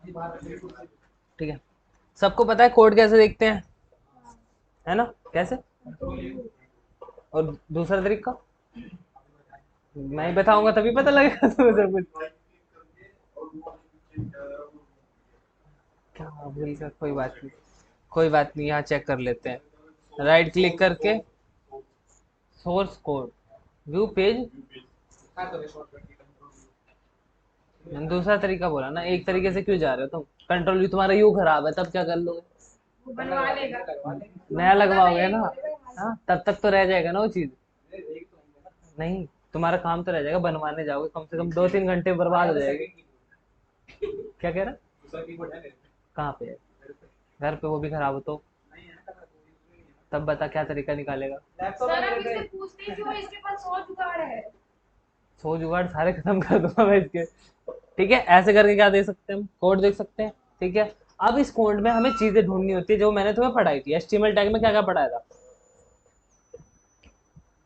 ठीक है, सबको पता है कोड कैसे देखते हैं, है ना, कैसे? और दूसरा तरीका मैं ही बताऊंगा तभी पता लगेगा तुम्हें सब कुछ। क्या भूल गया, कोई बात नहीं, कोई बात नहीं, यहाँ चेक कर लेते हैं, राइट क्लिक करके सोर्स कोड, व्यू पेज। मैंने दूसरा तरीका बोला ना, एक तरीके से क्यों जा रहे हो तुम? कंट्रोल भी तुम्हारा यू खराब है, तब क्या कर लोगे? बनवा लेगा। नया लगवाओगे ना, हाँ तब तक तो रह जाएगा ना वो चीज। नहीं, तुम्हारा काम तो रह जाएगा, बनवाने जाओगे कम से कम 2-3 घंटे बर्बाद हो जाएंगे। क्या कह रहा? कहाँ पे है? घर पे, वो भी खराब हो तो? तब बता क्या तरीका निकालेगा? सर आप इससे पूछते क्यों, इसके पास 100 जुगाड़ है। 100 जुगाड़ सारे खत्म कर दूंगा मैं इसके। ठीक है, ऐसे करके क्या देख सकते हैं हम, कोड देख सकते हैं। ठीक है, अब इस कोड में हमें चीजें ढूंढनी होती है जो मैंने तुम्हें पढ़ाई थी। एचटीएमएल टैग में क्या क्या पढ़ाया था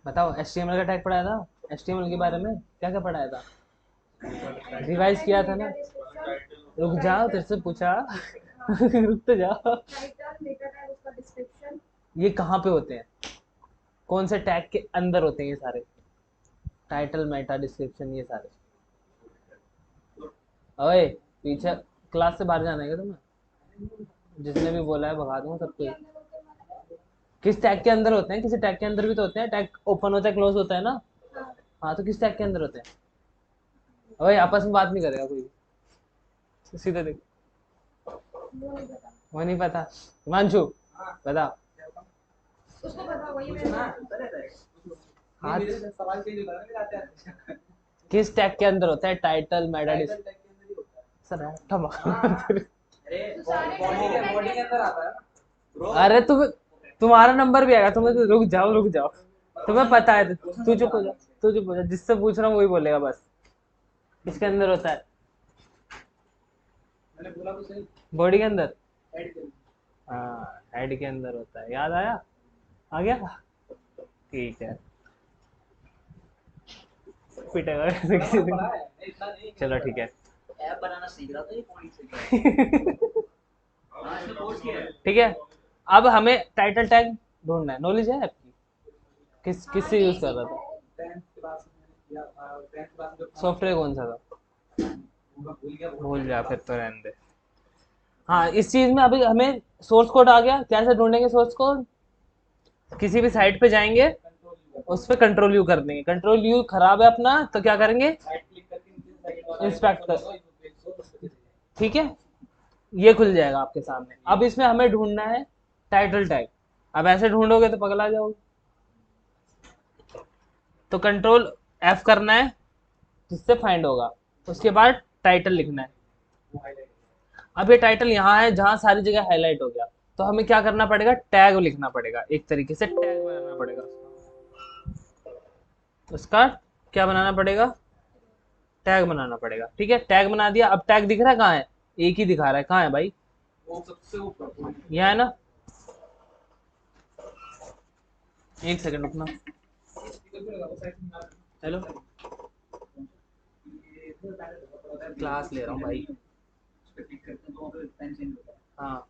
बताओ? एचटीएमएल का टैग पढ़ाया था, एचटीएमएल के बारे में क्या क्या पढ़ाया था? रिवाइज किया था ना? रुक जाओ, तेरे से पूछा। रुक तो जाओ। टाइटल मेटा टैग उसका डिस्क्रिप्शन। ये कहाँ पे होते हैं, कौन से टैग के अंदर होते हैं ये सारे? टाइटल, मेटा, डिस्क्रिप्शन, ये सारे। ओए, पीछे क्लास से बाहर जाना है क्या तुम्हें? जिसने भी बोला है भगा दूंगा सबको। किस टैग के अंदर होते हैं? किसी टैग के अंदर भी तो होते हैं, टैग ओपन होता है क्लोज होता है ना। हाँ, तो किस टैग के अंदर होते हैं? ओए, आपस में बात नहीं करेगा कोई, सीधे देख। वो नहीं पता? हिमांशु, बता। उसको पता, वही मैंने। हाथ, किस टैग के अंदर होता है टाइटल, मेटा, सर तो सारे बॉडी के अंदर आता है। अरे तुम्हारा नंबर भी आएगा तुम्हें, तो रुक जाओ रुक जाओ, तुम्हें पता है तो तू चुप हो जा, तू चुप हो जा, जिससे पूछ रहा हूँ वही बोलेगा बस। किसके अंदर होता है? बॉडी के अंदर? हाँ, हेड के अंदर होता है, याद आया? आ गया? ठीक है, पिटेगा किसी दिन। चलो ठीक है। ऐप बनाना सीख रहा था ये पॉइंट से। ठीक है, अब हमें टाइटल टैग ढूंढना है। नॉलेज है आपकी? किससे यूज कर रहा था? सॉफ्टवेयर कौन सा था? भूल जा फिर तो रहने दे। हाँ, इस चीज में अभी हमें सोर्स कोड आ गया। कैसे ढूंढेंगे सोर्स कोड? किसी भी साइट पे जाएंगे, उस पर कंट्रोल यू कर देंगे। कंट्रोल यू खराब है अपना, तो क्या करेंगे? इंस्पेक्ट कर, ठीक है, ये खुल जाएगा आपके सामने। अब इसमें हमें ढूंढना है टाइटल टैग। अब ऐसे ढूंढोगे तो पगला जाओगे, तो कंट्रोल एफ करना है, जिससे फाइंड होगा। उसके बाद टाइटल लिखना है। अब ये टाइटल यहाँ है जहाँ सारी जगह हाईलाइट हो गया, तो हमें क्या करना पड़ेगा? टैग लिखना पड़ेगा, एक तरीके से टैग बनाना पड़ेगा उसका। क्या बनाना पड़ेगा? टैग बनाना पड़ेगा। ठीक है, टैग बना दिया। अब टैग दिख रहा है कहाँ है? एक ही दिखा रहा है, कहाँ है भाई? यहाँ है ना? एक सेकंड रुकना। हेलो, क्लास ले रहा हूँ भाई। हाँ,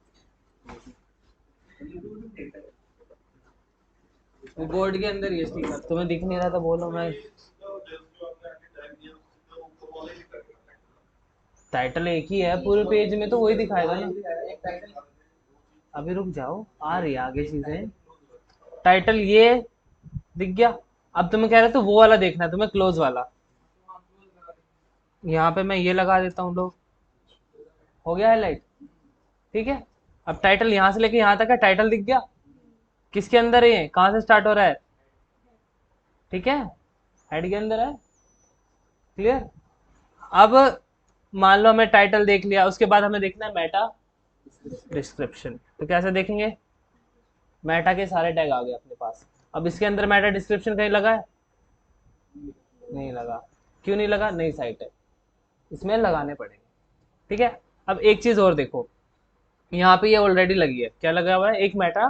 वो बोर्ड के अंदर ये स्टिकर तुम्हें दिख नहीं रहा था, बोलो मैं। टाइटल एक ही है पूरे पेज में, तो वही दिखाएगा ना। अभी रुक जाओ, आ रही है आगे चीजें। टाइटल ये दिख गया। अब तुम्हें कह रहे तो वो वाला देखना है तुम्हें, क्लोज वाला। यहाँ पे मैं ये लगा देता हूँ, लो, हो गया हाईलाइट। ठीक है, अब टाइटल यहाँ से लेके यहाँ तक है, टाइटल दिख गया। किसके अंदर है ये, कहाँ से स्टार्ट हो रहा है? ठीक है, हेड के अंदर है। क्लियर? अब मान लो हमें टाइटल देख लिया, उसके बाद हमें देखना है मेटा डिस्क्रिप्शन। तो कैसे देखेंगे? मेटा के सारे टैग आ गए अपने पास। अब इसके अंदर मेटा डिस्क्रिप्शन कहीं लगा है? नहीं लगा। क्यों नहीं लगा? नई साइट है, इसमें लगाने पड़ेंगे। ठीक है, अब एक चीज और देखो, यहाँ पे ये ऑलरेडी लगी है। क्या लगा हुआ है? एक मेटा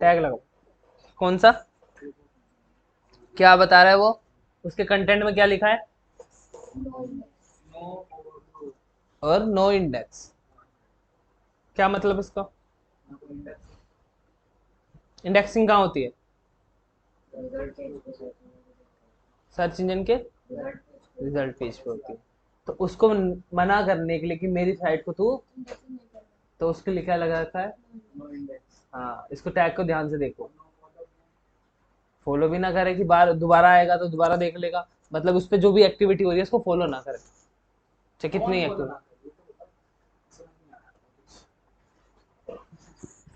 टैग लगा। कौन सा? क्या बता रहा है वो? उसके कंटेंट में क्या लिखा है? और नो इंडेक्स। क्या मतलब इसका? इंडेक्सिंग कहाँ होती है? सर्च इंजन के रिजल्ट पेज पे होती है। तो उसको मना करने के लिए कि मेरी साइट को तू, तो उसके लिए क्या लगा रखा है? हाँ, इसको टैग को ध्यान से देखो, फॉलो भी ना करे कि बार दोबारा आएगा तो दोबारा देख लेगा, मतलब उस पर जो भी एक्टिविटी हो रही है उसको फॉलो ना करे, चाहे कितनी एक्टिव।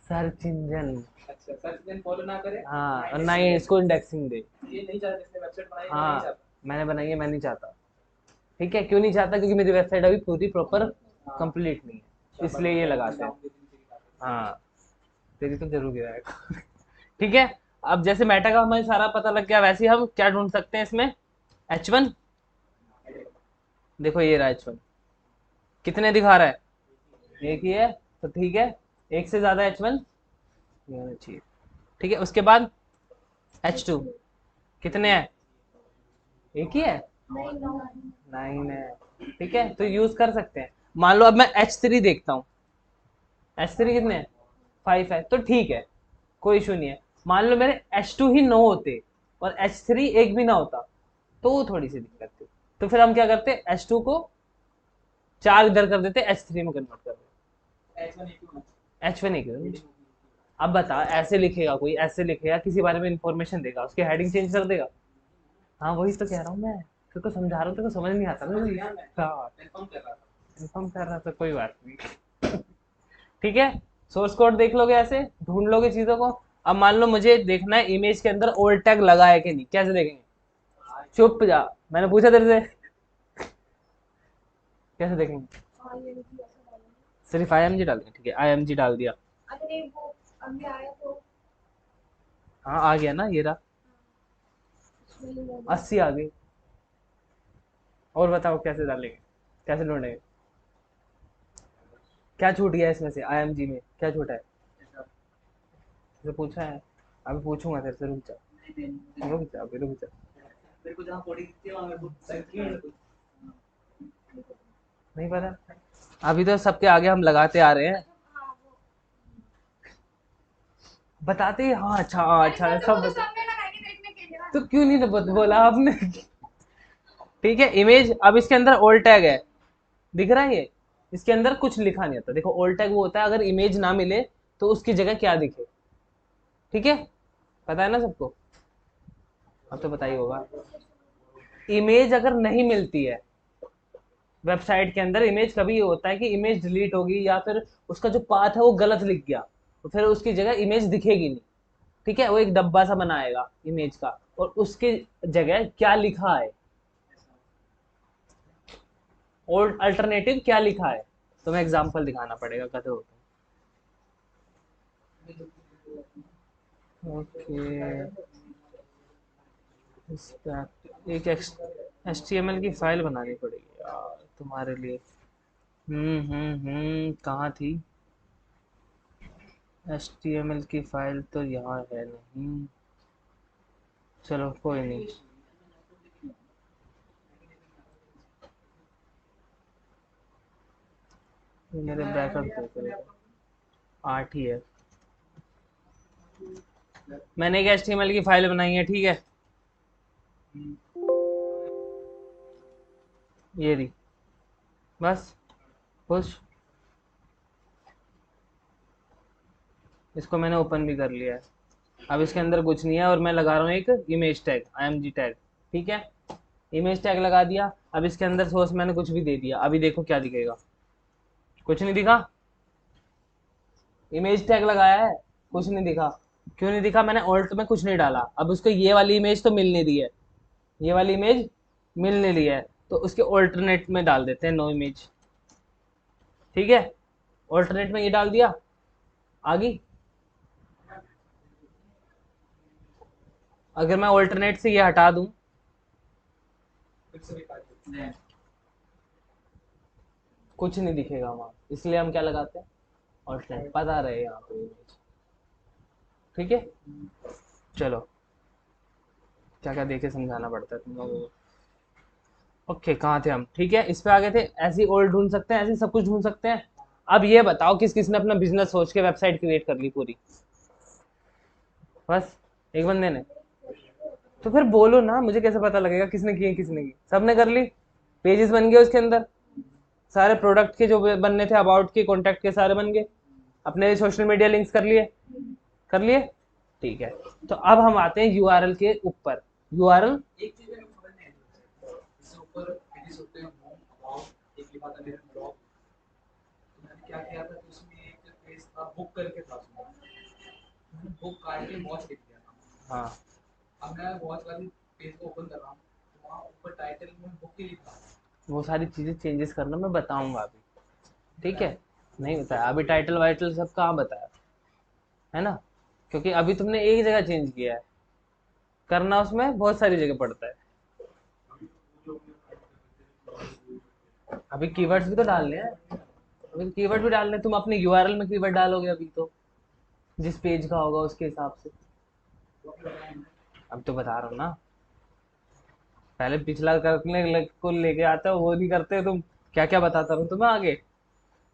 सर्च इंजन, अच्छा, सर्च इंजन फॉलो ना करे। हाँ, और ना ही इसको इंडेक्सिंग दे। ये नहीं चाहते, जिसने वेबसाइट बनाई है, वो नहीं हाँ, चाहता। मैंने बनाई है, मैं नहीं चाहता। ठीक है, क्यों नहीं चाहता? क्योंकि मेरी वेबसाइट अभी पूरी प्रॉपर कंप्लीट नहीं है, इसलिए ये लगाते हैं। हाँ, तेरी तो जरूर गिराएगा। ठीक है, अब जैसे मेटा का हमें सारा पता लग गया, वैसे ही हम क्या ढूंढ सकते हैं इसमें? H1। देखो ये रहा H1, कितने दिखा रहा है? एक ही है, तो ठीक है, एक से ज्यादा H1 नहीं होना चाहिए। ठीक है, उसके बाद H2 कितने हैं? एक ही है, 9 है। ठीक है, तो यूज कर सकते हैं। मान लो अब मैं H3 देखता हूँ, H3 कितने हैं? 5 है, तो ठीक है, कोई इशू नहीं है। मान लो मेरे H2 ही 9 होते और H3 एक भी ना होता, तो वो थोड़ी सी दिक्कत थी। तो फिर हम क्या करते, H2 को 4 इधर कर देते, H3 में कन्वर्ट कर देते। H1 एक। अब बता, ऐसे लिखेगा कोई, ऐसे लिखेगा, किसी बारे में इंफॉर्मेशन देगा, उसकी हेडिंग चेंज कर देगा? हाँ, वही तो कह रहा हूँ मैं, तेरे को समझा रहा हूँ, तेरे को समझ नहीं आता ना। हाँ, इन्फॉर्म कर रहा था, कोई बात नहीं। ठीक है, सोर्स कोड देख लोगे, ऐसे ढूंढ लोगे चीजों को। अब मान लो मुझे देखना है इमेज के अंदर ओल्ड टैग लगा है कि नहीं, कैसे देखेंगे? चुप जा, मैंने पूछा तेरे से, कैसे देखेंगे? सिर्फ IMG डाल दिया, ठीक है, IMG डाल दिया। हाँ, आ गया ना, ये रहा, 80 आ गई। और बताओ कैसे डालेंगे, कैसे ढूंढेंगे? क्या छूट गया इसमें से, IMG में क्या छूटा है? तो पूछा है, अभी पूछूंगा तेरे से, रुक जा, रुक जा, अभी रुक जा। मेरे को जहाँ कोडिंग दिखती है वहाँ मेरे को सर्च किया। नहीं पता, अभी तो सबके आगे हम लगाते आ रहे हैं, बताते ही, हाँ अच्छा, हाँ अच्छा, सब तो क्यों नहीं बोला आपने? ठीक है, इमेज, अब इसके अंदर ओल्ड टैग है, दिख रहा है ये, इसके अंदर कुछ लिखा नहीं आता। देखो ओल्ड टैग वो होता है अगर इमेज ना मिले तो उसकी जगह क्या दिखे। ठीक है, पता है ना सबको? अब तो पता ही होगा। इमेज अगर नहीं मिलती है वेबसाइट के अंदर, इमेज कभी ये होता है कि इमेज डिलीट होगी या फिर उसका जो पाथ है वो गलत लिख गया, तो फिर उसकी जगह इमेज दिखेगी नहीं। ठीक है, वो एक डब्बा सा बनाएगा इमेज का, और उसकी जगह क्या लिखा है, और अल्टरनेटिव क्या लिखा है, तो मैं एग्जांपल दिखाना पड़ेगा कैसे होता है। ओके, इसका एक HTML की फाइल बनानी पड़ेगी यार तुम्हारे लिए। कहाँ थी? HTML की फाइल तो यहाँ है नहीं, चलो कोई नहीं। ये मेरे बैकअप देखो, 8 ही है। मैंने एक HTML की फाइल बनाई है, ठीक है, ये रही, बस खुश। इसको मैंने ओपन भी कर लिया है। अब इसके अंदर कुछ नहीं है और मैं लगा रहा हूँ एक इमेज टैग, IMG टैग। ठीक है, इमेज टैग लगा दिया। अब इसके अंदर सोर्स मैंने कुछ भी दे दिया, अभी देखो क्या दिखेगा, कुछ नहीं दिखा। इमेज टैग लगाया है, कुछ नहीं दिखा। क्यों नहीं दिखा? मैंने ऑल्ट में कुछ नहीं डाला। अब उसको ये वाली इमेज तो मिल नहीं रही है, ये वाली इमेज मिल नहीं रही है, तो उसके ऑल्टरनेट में डाल देते हैं नो इमेज। ठीक है, ऑल्टरनेट में ये डाल दिया, आ गई। अगर मैं ऑल्टरनेट से ये हटा दूं, कुछ नहीं दिखेगा वहां, इसलिए हम क्या लगाते हैं? ऑल्टरनेट, पता रहे यहाँ पे इमेज। ठीक है, चलो, क्या क्या देके समझाना पड़ता है तुम लोगों को। ओके, कहाँ थे हम? ठीक है, इस पे आ गए थे। ऐसी ओल्ड ढूंढ सकते हैं, ऐसी सब कुछ ढूंढ सकते हैं। अब ये बताओ किस किसने अपना बिजनेस सोच के वेबसाइट क्रिएट कर ली पूरी? बस एक बंदे ने। तो फिर बोलो ना, मुझे कैसे पता लगेगा किसने की है किसने की? सबने कर ली, पेजेस बन गए उसके अंदर, सारे प्रोडक्ट के जो बनने थे, अबाउट के, कॉन्टैक्ट के, सारे बन गए, अपने सोशल मीडिया लिंक्स कर लिए, कर लिए, ठीक है। तो अब हम आते हैं यूआरएल के ऊपर। यूआरएल एक चीज मेरे को समझ नहीं आई इससे ऊपर पेजेस होते हैं, होम अबाउट, एक लिखा था मेरे ब्लॉग। तो मैंने क्या किया था कि उसमें एक पेज था बुक करके था, उसमें मैंने बुक काट के वॉच लिख दिया था। हाँ, अब मैं वॉच वाली पेज को ओपन कर रहा हूँ, तो वहाँ ऊपर टाइटल में बुक ही लिखा है। वो सारी चीजें चेंजेस करना मैं बताऊंगा अभी, ठीक है? नहीं बताया अभी, टाइटल वाइटल सब कहाँ बताया, है ना? क्योंकि अभी तुमने एक जगह चेंज किया है, करना उसमें बहुत सारी जगह पड़ता है। अभी कीवर्ड्स भी तो डालने हैं, अभी कीवर्ड भी डालने हैं। तुम अपने यूआरएल में कीवर्ड डालोगे अभी तो, जिस पेज का होगा उसके हिसाब से। अब तो बता रहा हूँ ना, पहले पिछला करने को लेके आते हो, वो नहीं करते हो तुम। क्या क्या बताता रहूँ तुम्हें आगे,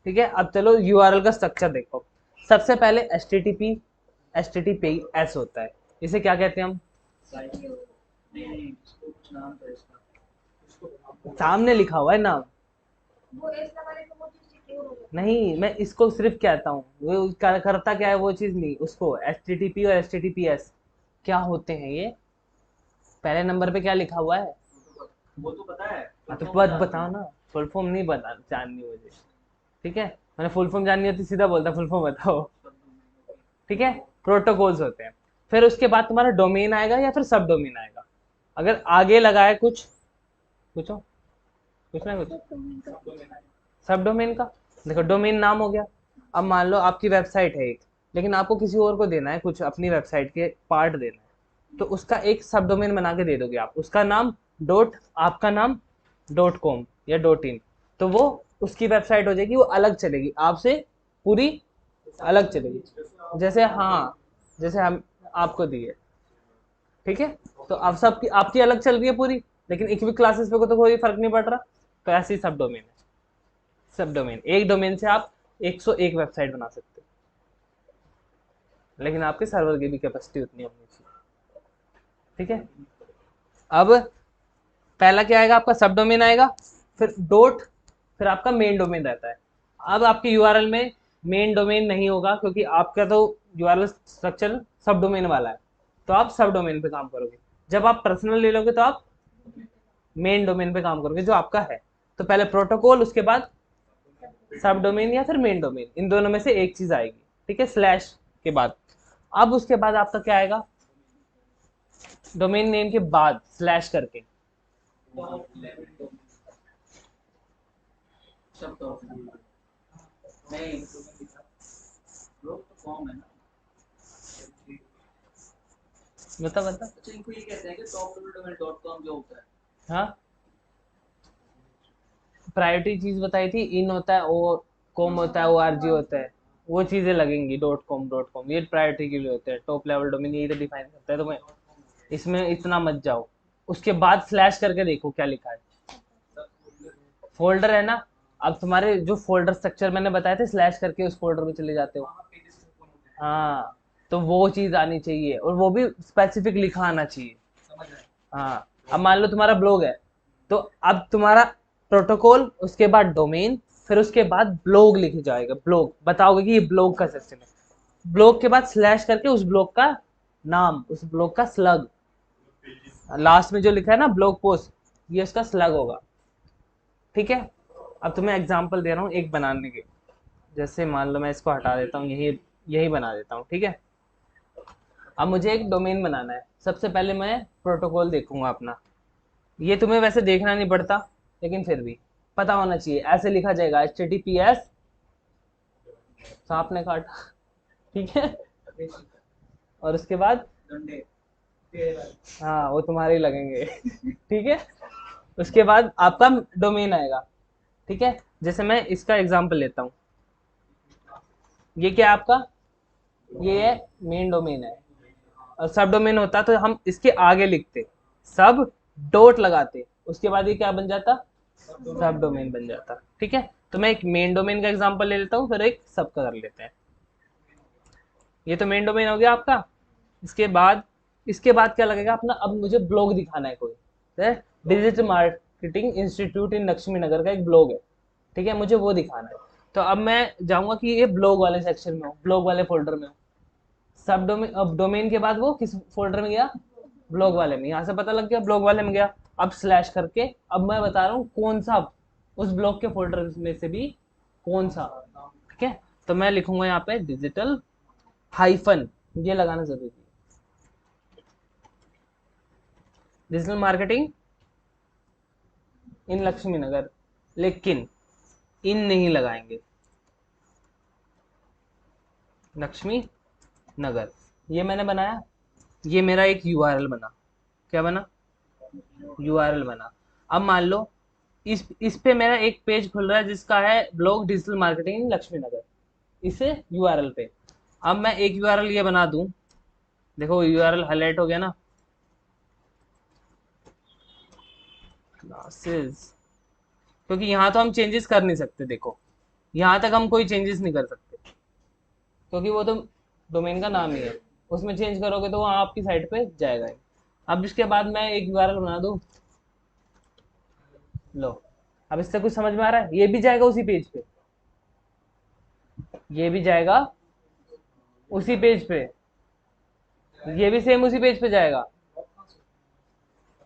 ठीक है? अब चलो यूआरएल का स्ट्रक्चर देखो। सबसे पहले HTTPS होता है, इसे क्या कहते हैं हम? साइट नहीं, इसको कुछ नाम था इसका, इसको सामने लिखा हुआ है नाम। वो एस लगाने से वो चीज सिक्योर हो जाती नहीं, मैं इसको सिर्फ कहता हूँ, वो करता क्या है वो चीज नहीं। उसको HTTP और HTTPS क्या होते हैं ये? पहले नंबर पे क्या लिखा हुआ है? वो तो पता है। हाँ तो बताओ ना। फुल फॉर्म नहीं बता जाननी मुझे, ठीक है? मैंने फुल फॉर्म जाननी होती सीधा बोलता फुल फॉर्म बताओ, ठीक है? प्रोटोकॉल्स होते हैं। फिर उसके बाद तुम्हारा डोमेन आएगा या फिर सब डोमेन आएगा। अगर आगे लगा है कुछ, पूछो, कुछ ना कुछ। सब डोमेन का देखो, डोमेन नाम हो गया। अब मान लो आपकी वेबसाइट है एक, लेकिन आपको किसी और को देना है कुछ, अपनी वेबसाइट के पार्ट देना है, तो उसका एक सब डोमेन बना के दे दोगे आप। उसका नाम डॉट, आपका नाम .com या .in, तो वो उसकी वेबसाइट हो जाएगी, वो अलग चलेगी आपसे, पूरी अलग चलेगी। जैसे हाँ, जैसे हम आपको दिए, ठीक है? तो अब सबकी आपकी अलग चल रही है पूरी, लेकिन एक भी क्लासेस पे को तो कोई फर्क नहीं पड़ रहा। तो ऐसे ही सब डोमेन है। सब डोमेन, एक डोमेन से आप 101 वेबसाइट बना सकते हो, लेकिन आपके सर्वर की भी कैपेसिटी उतनी होनी चाहिए, ठीक है? अब पहला क्या आएगा आपका? सब डोमेन आएगा, फिर डॉट, फिर आपका मेन डोमेन रहता है। अब आपके यूआरएल में मेन डोमेन नहीं होगा, क्योंकि आपका तो यूआरएल स्ट्रक्चर सब डोमेन वाला है, तो आप सब डोमेन पे काम करोगे। जब आप पर्सनल ले लोगे तो आप मेन डोमेन पे काम करोगे जो आपका है। तो पहले प्रोटोकॉल, उसके बाद सब डोमेन या फिर मेन डोमेन, इन दोनों में से एक चीज आएगी, ठीक है? स्लैश के बाद। अब उसके बाद आपका क्या आएगा? डोमेन नेम के बाद स्लैश करके टॉप लेवल डोमेन, सब टॉप लेवल नहीं डोमेन लिखा, लोग तो फॉर्म है ना। बता। अच्छा, इनको ये कहते हैं कि टॉप लेवल डोमेन .com जो होता है। हाँ, प्रायोरिटी चीज बताई थी, इन होता है, ओ कॉम होता है, ORG होता है, वो चीजें लगेंगी। .com ये प्रायोरिटी के लिए होते हैं। टॉप लेवल डोमेन यही तो डिफाइन करता है, तो मैं इसमें इतना मत जाओ। उसके बाद स्लैश करके देखो क्या लिखा है। फोल्डर है ना, अब तुम्हारे जो फोल्डर स्ट्रक्चर मैंने बताए थे, स्लैश करके उस फोल्डर में चले जाते हो। हाँ, तो वो चीज आनी चाहिए, और वो भी स्पेसिफिक लिखा आना चाहिए। हाँ, अब मान लो तुम्हारा ब्लॉग है, तो अब तुम्हारा प्रोटोकॉल, उसके बाद डोमेन, फिर उसके बाद ब्लॉग लिखे जाएगा। ब्लॉग बताओगे कि ये ब्लॉग का सेक्शन है। ब्लॉग के बाद स्लैश करके उस ब्लॉग का नाम, उस ब्लॉग का स्लग, लास्ट में जो लिखा है ना ब्लॉग पोस्ट, ये उसका स्लग होगा, ठीक है? अब तुम्हें एग्जांपल दे रहा हूँ एक बनाने के। जैसे मान लो मैं इसको हटा देता हूँ, यही यही बना देता हूँ, ठीक है? अब मुझे एक डोमेन बनाना है। सबसे पहले मैं प्रोटोकॉल देखूंगा अपना। ये तुम्हें वैसे देखना नहीं पड़ता, लेकिन फिर भी पता होना चाहिए। ऐसे लिखा जाएगा HTTPS, सांप ने काटा, ठीक है? और उसके बाद डंडे हाँ, वो तुम्हारे ही लगेंगे, ठीक है? उसके बाद आपका डोमेन आएगा, ठीक है? जैसे मैं इसका एग्जांपल लेता हूँ, ये क्या है आपका? ये है मेन डोमेन है, और सब डोमेन होता तो हम इसके आगे लिखते सब, डॉट लगाते, उसके बाद ये क्या बन जाता? सब डोमेन बन जाता, ठीक है? तो मैं एक मेन डोमेन का एग्जांपल ले लेता हूँ, फिर एक सब का कर लेते हैं। ये तो मेन डोमेन हो गया आपका। इसके बाद क्या लगेगा अपना, अब मुझे ब्लॉग दिखाना है कोई, digital marketing institute in Laxmi Nagar का एक ब्लॉग है, ठीक है, मुझे वो दिखाना है। तो अब मैं जाऊंगा कि ये ब्लॉग वाले सेक्शन में हो, ब्लॉग वाले फोल्डर में हो। सब डोमेन, अब डोमेन के बाद वो किस फोल्डर में गया, ब्लॉग वाले में। यहाँ से पता लग गया ब्लॉग वाले में गया। अब स्लैश करके अब मैं बता रहा हूँ कौन सा, उस ब्लॉग के फोल्डर में से भी कौन सा, ठीक है। तो मैं लिखूंगा यहाँ पे डिजिटल हाइफन, ये लगाना जरूरी है, डिजिटल मार्केटिंग इन लक्ष्मी नगर, लेकिन इन नहीं लगाएंगे, लक्ष्मी नगर। ये मैंने बनाया, ये मेरा एक यूआरएल बना। क्या बना, यूआरएल बना। अब मान लो इस पे मेरा एक पेज खुल रहा है जिसका है blog digital marketing in Laxmi नगर, इसे यूआरएल पे। अब मैं एक यूआरएल ये बना दूं, देखो यूआरएल हाईलाइट हो गया ना, क्लासेस, क्योंकि यहाँ तो हम चेंजेस कर नहीं सकते, देखो यहाँ तक हम कोई चेंजेस नहीं कर सकते, क्योंकि वो तो डोमेन का नाम ही है, उसमें चेंज करोगे तो वो आपकी साइट पे जाएगा ही। अब इसके बाद मैं एक यूआरएल बना दूं, लो, अब इससे कुछ समझ में आ रहा है, ये भी जाएगा उसी पेज पे, ये भी जाएगा उसी पेज पे, ये भी सेम उसी पेज पे जाएगा,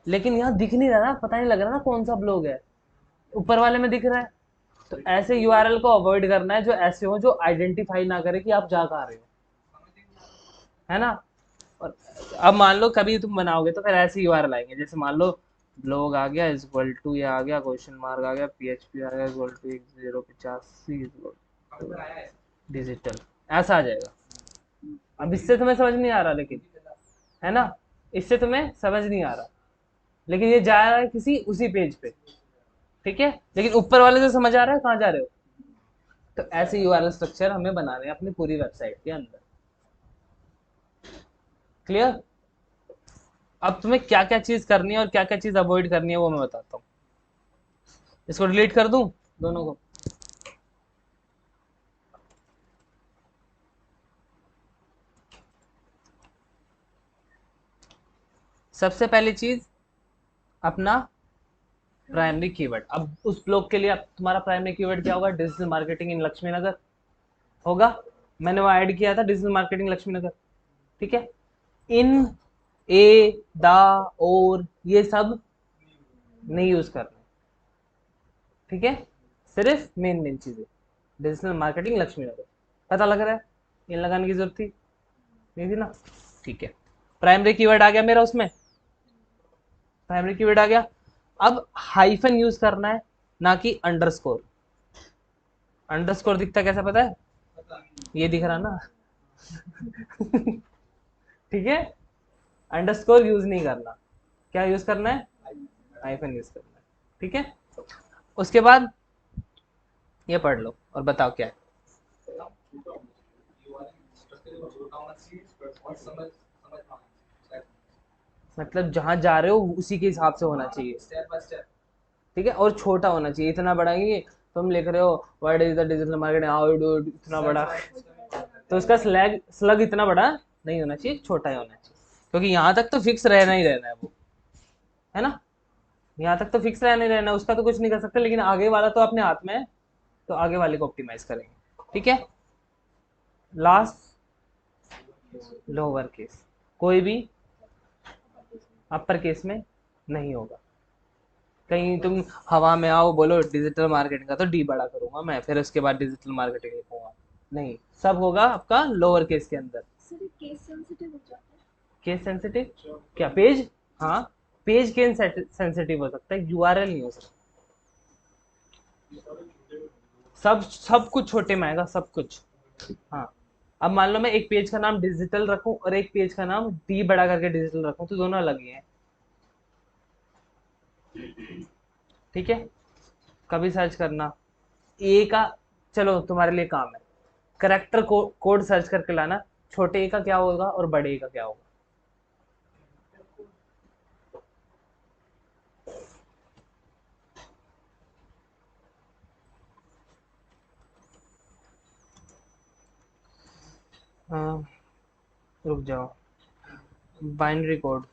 लेकिन यहाँ दिख नहीं रहा ना, पता नहीं लग रहा ना कौन सा ब्लॉग है, ऊपर वाले में दिख रहा है। तो ऐसे यूआरएल को अवॉइड करना है जो ऐसे हो, जो आइडेंटिफाई ना करे कि आप जा कहाँ रहे हो, है ना। और अब मान लो कभी तुम बनाओगे तो फिर ऐसे यूआरएल आएंगे, जैसे मान लो ब्लॉग आ गया इक्वल टू, ये आ गया क्वेश्चन मार्क आ गया, पीएचपी आ गया equal to 1085 equal to digital, ऐसा आ जाएगा। अब इससे तुम्हें समझ नहीं आ रहा, लेकिन है ना, इससे तुम्हें समझ नहीं आ रहा, लेकिन ये जा रहा है किसी उसी पेज पे, ठीक है, लेकिन ऊपर वाले से समझ आ रहा है कहाँ जा रहे हो। तो ऐसे यूआरएल स्ट्रक्चर हमें बनाने हैं अपनी पूरी वेबसाइट के अंदर। क्लियर। अब तुम्हें क्या क्या चीज करनी है और क्या क्या चीज अवॉइड करनी है वो मैं बताता हूँ। इसको डिलीट कर दूं दोनों को, सबसे पहली चीज अपना प्राइमरी कीवर्ड। अब उस ब्लॉग के लिए अब तुम्हारा प्राइमरी कीवर्ड क्या होगा, डिजिटल मार्केटिंग इन लक्ष्मी नगर होगा। मैंने वो ऐड किया था डिजिटल मार्केटिंग लक्ष्मी नगर, ठीक है। इन, ए, दा, और ये सब नहीं यूज करना, ठीक है। सिर्फ मेन मेन चीजें, डिजिटल मार्केटिंग लक्ष्मी नगर, पता लग रहा है, इन लगाने की जरूरत थी नहीं थी ना, ठीक है। प्राइमरी कीवर्ड आ गया मेरा उसमें, प्राइमरी कीवर्ड आ गया। अब हाइफन यूज करना है, ना कि अंडरस्कोर। अंडरस्कोर दिखता कैसा पता है, ये दिख रहा ना ठीक है, अंडरस्कोर यूज नहीं करना, क्या यूज करना है, हाइफन यूज करना है, ठीक है। उसके बाद ये पढ़ लो और बताओ क्या है। मतलब जहां जा रहे हो उसी के हिसाब से होना चाहिए, स्टेप बाय स्टेप। ठीक है, और छोटा होना चाहिए, इतना बड़ा ही तुम लिख रहे हो what is the digital marketing, how do इतना बड़ा, तो उसका स्लैग स्लग इतना बड़ा नहीं होना चाहिए, छोटा ही होना चाहिए, क्योंकि यहाँ तक तो फिक्स रहना ही रहना है वो, है ना, यहाँ तक तो फिक्स रहना ही रहना है, उसका तो कुछ नहीं कर सकते, लेकिन आगे वाला तो अपने हाथ में है, तो आगे वाले को ऑप्टिमाइज करेंगे, ठीक है। लास्ट लोअर केस, कोई भी अपर केस में नहीं होगा। कहीं तुम हवा में आओ बोलो डिजिटल मार्केटिंग का, तो डी बड़ा करूंगा मैं, फिर उसके बाद डिजिटल मार्केटिंग लिखूंगा, नहीं, सब होगा आपका लोअर केस के अंदर। सर केस सेंसिटिव हो जाता है। केस सेंसिटिव क्या, पेज, हाँ, पेज केस सेंसिटिव हो सकता है, यूआरएल नहीं हो सकता। सब सब कुछ छोटे में आएगा, सब कुछ, हाँ। अब मान लो मैं एक पेज का नाम डिजिटल रखूं और एक पेज का नाम डी बड़ा करके डिजिटल रखूं, तो दोनों अलग ही हैं, ठीक है। कभी सर्च करना ए का, चलो तुम्हारे लिए काम है, करेक्टर कोड सर्च करके लाना, छोटे ए का क्या होगा और बड़े ए का क्या होगा। हाँ, रुक जाओ। Binary code.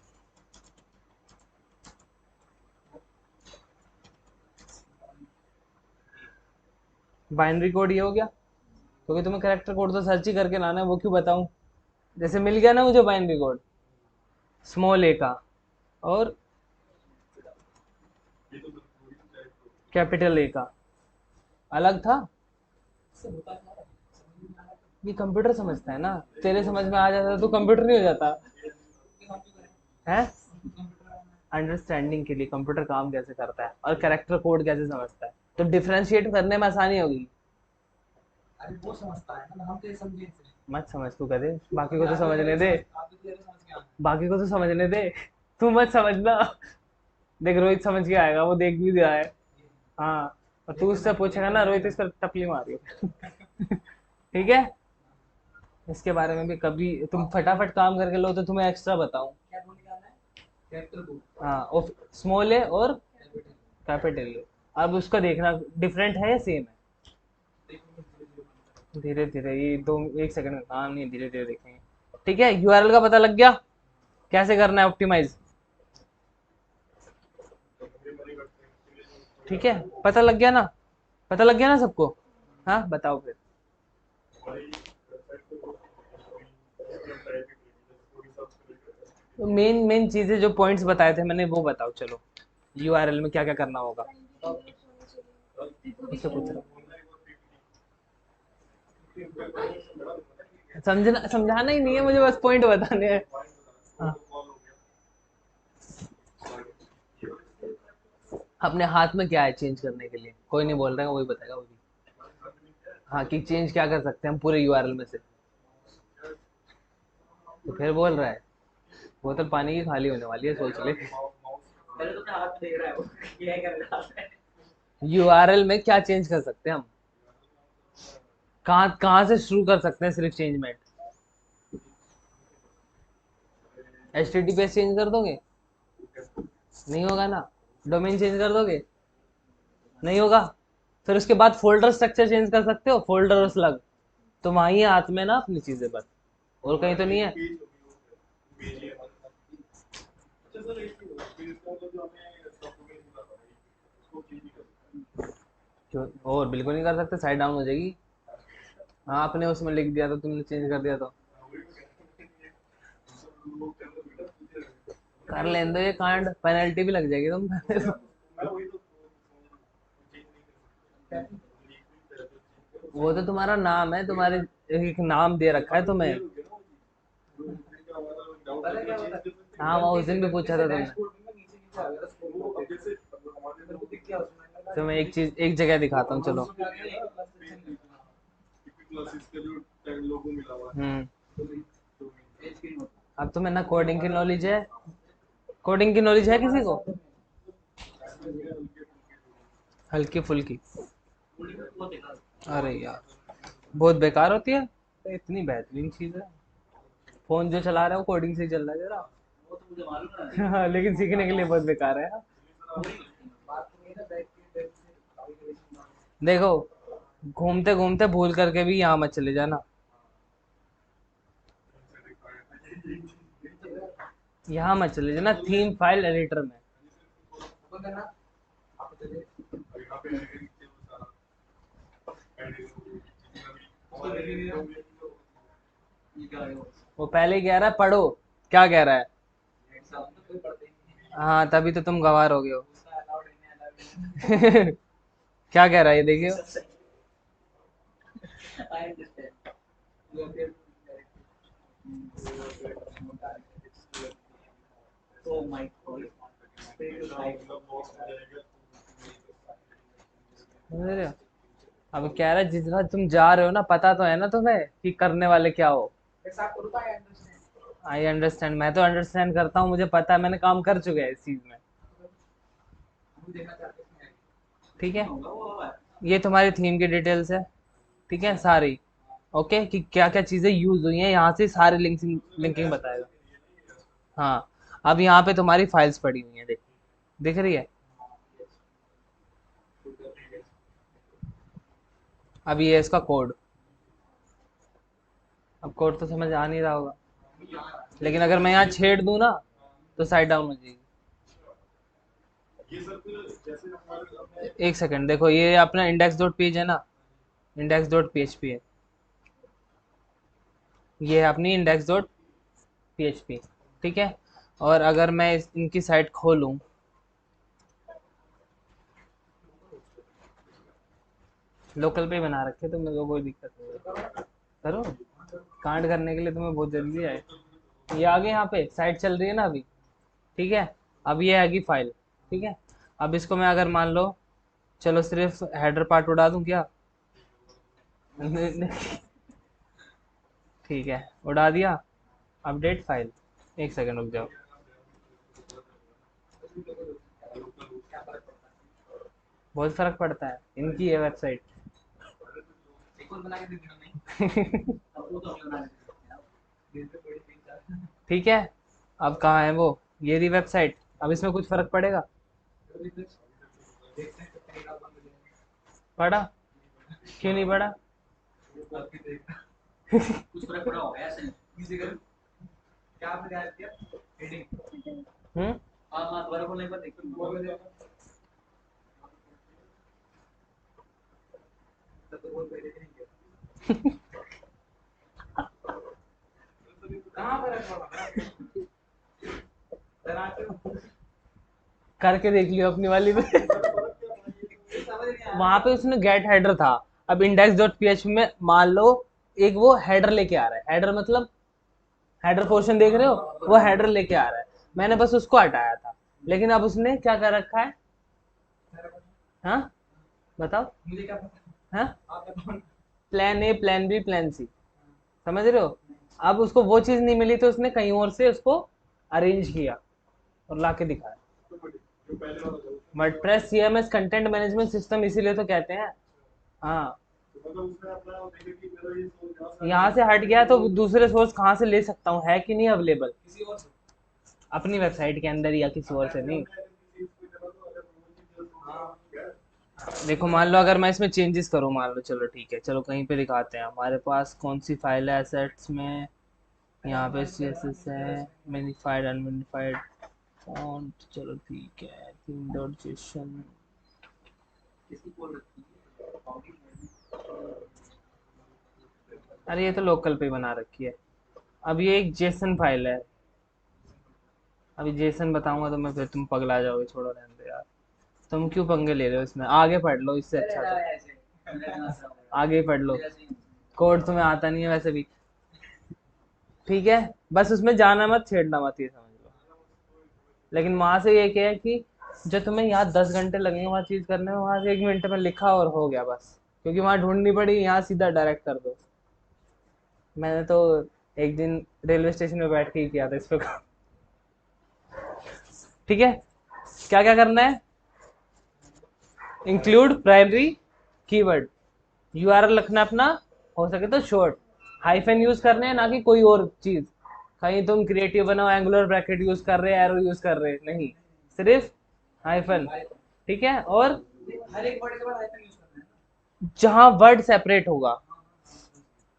बाइनरी कोड ये हो गया, क्योंकि तुम्हें करेक्टर कोड तो सर्च ही करके लाना है, वो क्यों बताऊं। जैसे मिल गया ना मुझे बाइनरी कोड, स्मॉल ए का और कैपिटल ए का अलग था। इससे होता क्या है समझ में आ रहा है ये कंप्यूटर समझता है ना, तेरे समझ में आ जाता तो कंप्यूटर नहीं हो जाता कि हम क्यों करें है। हम कंप्यूटर आना है अंडरस्टैंडिंग के लिए कंप्यूटर काम कैसे करता है और कैरेक्टर कोड कैसे समझता है, तो डिफरेंशिएट करने में आसानी होगी। अरे वो समझता है ना हम तो ये समझे इसलिए मत समझ तू कदे, बाकी को अभी तो आप भी समझने दे। आप भी तेरे समझ के आना है बाकी को तो समझने दे, तू मत समझना। देख रोहित समझ के आएगा, वो देख भी रहा है। हाँ, और तू उससे पूछेगा ना, रोहित इस पर टपली मारियो। ठीक है। इसके बारे में भी कभी तुम फटाफट काम करके लो तो तुम्हें एक्स्ट्रा बताऊं। क्या बोल निकालना है कैरेक्टर को हाँ, स्मॉल है और कैपिटल कैपिटल है। अब उसका देखना डिफरेंट है या सेम है। देखो धीरे धीरे बनता है धीरे धीरे, ये दो एक सेकंड का काम नहीं है, धीरे धीरे देखेंगे। ठीक है, यूआरएल का पता लग गया कैसे करना है ऑप्टिमाइज। ठीक है, पता लग गया ना, पता लग गया ना सबको। हाँ बताओ फिर। मेन मेन चीजें जो पॉइंट्स बताए थे मैंने वो बताओ चलो, यूआरएल में क्या क्या करना होगा। बाइनरी इंग्लिश होनी चाहिए उससे पूछ प्रीपोजिशन रहा हूँ, समझना समझाना ही नहीं है मुझे, बस पॉइंट बताने हैं। हाँ, अपने हाथ में क्या है चेंज करने के लिए, कोई नहीं बोल रहा है, वही बताएगा वो भी। हाँ, कि चेंज क्या कर सकते हैं हम पूरे यूआरएल में से, तो फिर बोल रहा है बोतल पानी की खाली होने वाली है, सोच ले। पहले तो अपने हाथ में देख रहा है वो ये है कर रहा है यूआरएल में क्या चेंज कर सकते हैं हम, कहाँ कहाँ से शुरू कर सकते हैं सिर्फ चेंज में। एचटीटीपीएस चेंज कर दोगे, नहीं होगा ना। डोमेन चेंज कर दोगे, नहीं होगा। फिर उसके बाद फोल्डर स्ट्रक्चर चेंज कर सकते हो, फोल्डर और स्लग, तो वहीं है हाथ में ना अपनी चीजें बस, और कहीं तो नहीं है। क्यों, और बिल्कुल नहीं कर सकते, साइड डाउन हो जाएगी। हाँ, आपने उसमें लिख दिया तो तुमने चेंज कर दिया तो कर लेने दो, ये कांड पेनल्टी भी लग जाएगी तुम। वो तो तुम्हारा नाम है, तुम्हारे एक नाम दे रखा है तुम्हें। पता क्या होता है हाँ, वो उस दिन भी पूछा जैसे था तुमने। डैशबोर्ड में ना नीचे नीचे आ गया स्क्रोल करके मेरे को दिख गया उसमें मैंने तो मैं एक चीज एक जगह दिखाता हूँ चलो। उसमें क्या किया एक क्लास सेक्शन हम्म। पेज के नोट अब तुम्हें ना कोडिंग की नॉलेज है, कोडिंग की नॉलेज है किसी को, हल्की फुल्की। वो देखा अरे यार, बहुत बेकार होती है, तो इतनी बेहतरीन चीज है। फोन जो चला रहा है वो कोडिंग से ही चल रहा है जरा। वो तो मुझे मालूम है हाँ, लेकिन सीखने के लिए बहुत बेकार है। बात तो नहीं है ना बैक के डेट से कैलकुलेशन देखो, घूमते घूमते भूल करके भी यहाँ मत चले जाना, यहाँ मत चले जाना थीम फाइल एडिटर में। ओपन करना आप चले उसको देख लीजिए ये क्या है वो वो पहले ही कह रहा है पढ़ो, क्या कह रहा है। एग्जाम तो कोई पढ़ते ही नहीं है हाँ, तभी तो तुम गवार हो गए हो। उसका अलाउड नहीं अलाउड क्या कह रहा है ये देखियो। नहीं I understand you are there too my God समझ रहे हो? अब कह रहा है जिस जगह तुम जा रहे हो ना, पता तो है ना तुम्हें कि करने वाले क्या हो। इट्स आप करो आई अंडरस्टैंड आई अंडरस्टैंड, मैं तो अंडरस्टैंड करता हूँ, मुझे पता है, मैंने काम कर चुके हैं इस चीज में। हम देखना चाहते हैं ठीक नहीं है, होगा वो होगा ये तुम्हारी थीम की डिटेल्स है, ठीक है सारी। ओके, कि क्या क्या चीजें यूज हुई हैं, यहाँ से सारी लिंकिंग लिंकिंग बताएगा। हाँ, अब यहाँ पे तुम्हारी फाइल्स पड़ी हुई हैं, देख, दिख रही है। अब ये है इसका कोड, अब कोड तो समझ आ नहीं रहा होगा, लेकिन अगर मैं यहाँ छेड़ दूँ ना तो साइड डाउन हो जाएगी। एक सेकंड देखो, ये अपना इंडेक्स डॉट पेज है ना, इंडेक्स डॉट पीएचपी है, ये है अपनी इंडेक्स डॉट पीएचपी, ठीक है। और अगर मैं इनकी साइट खोलूँ, लोकल पे बना रखे तो मेरे को कोई दिक्कत नहीं है। करो, कांड करने के लिए तुम्हें बहुत जल्दी आए। ये आगे यहाँ पे साइट चल रही है ना अभी, ठीक है। अब ये आएगी फाइल, ठीक है। अब इसको मैं अगर मान लो, चलो सिर्फ हेडर पार्ट उड़ा दूं क्या? ठीक है, उड़ा दिया। अपडेट फाइल, एक सेकंड रुक जाओ। बहुत फर्क पड़ता है, इनकी है वेबसाइट। एक और बना के दे देना नहीं। अब वो तो हमें बना देते हैं। दिन पे बड़ी 3-4 ठीक है, अब कहाँ है वो, ये रही वेबसाइट। अब इसमें कुछ फर्क पड़ेगा? देखते हैं कितने का बंद हो जाएगा। पड़ा? क्यों नहीं पड़ा? आपकी देखना कुछ फर्क पड़ा होगा ऐसे इजी कर। क्या आपने याद किया हेडिंग? हम्म। हाँ दोबारा बोलने पर देखो तो बोल पहले नहीं किया। कहाँ फर्क पड़ा? करके देख लियो अपनी वाली में। वहां पे उसने गेट हेडर था। अब इंडेक्स डॉट पीएचपी में मान लो एक वो हेडर लेके आ रहा है, हेडर मतलब हेडर पोर्शन देख रहे हो, वो हेडर लेके आ रहा है। मैंने बस उसको हटाया था, लेकिन अब उसने क्या कर रखा है? हाँ बताओ। मुझे क्या पता? हाँ, आप बताओ। Plan A plan B plan C, समझ रहे हो। अब उसको वो चीज नहीं मिली तो उसने कहीं और से उसको अरेंज किया और लाके दिखाया। WordPress CMS content management system इसीलिए तो कहते हैं। हाँ, यहाँ से हट गया तो दूसरे सोर्स कहाँ से ले सकता हूँ, है कि नहीं अवेलेबल? किसी और से अपनी वेबसाइट के अंदर या किसी और से नहीं। देखो मान लो अगर मैं इसमें चेंजेस करूँ, मान लो, चलो ठीक है, चलो कहीं पे दिखाते हैं हमारे पास कौन सी फाइल है एसेट्स में। यहाँ पे CSS है, मिनिफाइड अनमिनिफाइड फॉन्ट, चलो ठीक है, थीम डॉट जेसन। किसी को रखी अरे ये तो लोकल पे बना रखी है। अब ये एक जेसन फाइल है, अभी जेसन बताऊंगा तो मैं फिर तुम पगला जाओगे, छोड़ो रहने दो यार। तुम क्यों पंगे ले रहे हो इसमें, आगे पढ़ लो इससे अच्छा तो। आगे ही पढ़ लो, कोड तुम्हें आता नहीं है वैसे भी, ठीक है। बस उसमें जाना मत, छेड़ना मत, ये समझ लो। लेकिन वहां से ये क्या है कि जो तुम्हें यहाँ 10 घंटे लगेंगे वहाँ चीज करने में, वहां से 1 मिनट में लिखा और हो गया बस, क्योंकि वहां ढूंढनी पड़ी, यहाँ सीधा डायरेक्ट कर दो। मैंने तो एक दिन रेलवे स्टेशन में बैठ के ही किया था इस पे काम। ठीक है, क्या क्या करना है? इंक्लूड प्राइमरी कीवर्ड, यूआरएल रखना अपना, हो सके तो शॉर्ट, हाइफन यूज करने हैं ना कि कोई और चीज। कहीं तुम क्रिएटिव बनाओ, एंगुलर ब्रैकेट यूज कर रहे, एरो यूज कर रहे, नहीं, सिर्फ हाइफन, ठीक है। और हर एक वर्ड के बाद हाइफन यूज करना है। जहां वर्ड सेपरेट होगा,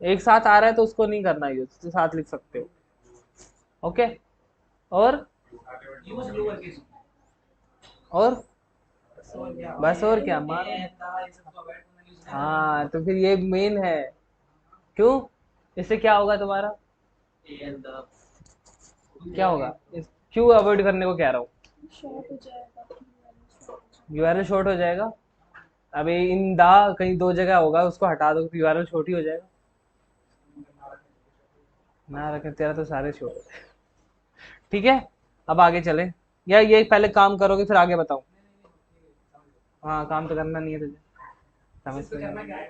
एक साथ आ रहा है तो उसको नहीं करना यूज, तो साथ लिख सकते हो, ओके। और यूज लोअर केस और बस, और क्या, मारो मारो। ये सब का वर्ड में यूज हाँ तो फिर ये मेन है। क्यों? इससे क्या होगा तुम्हारा, एंड द क्या होगा क्यों अवॉइड करने को कह रहा हूँ? शॉर्ट हो जाएगा। यूआरएल शॉर्ट हो जाएगा। अभी इन दा कहीं 2 जगह होगा, उसको हटा दो तो यूआरएल शॉर्ट ही हो जाएगा। ना रखे, तेरा तो सारे शॉर्ट। ठीक है, अब आगे चले, या ये पहले काम करोगे फिर आगे बताऊं? हाँ, काम तो करना नहीं है तुझे, समझ तो करना क्या है?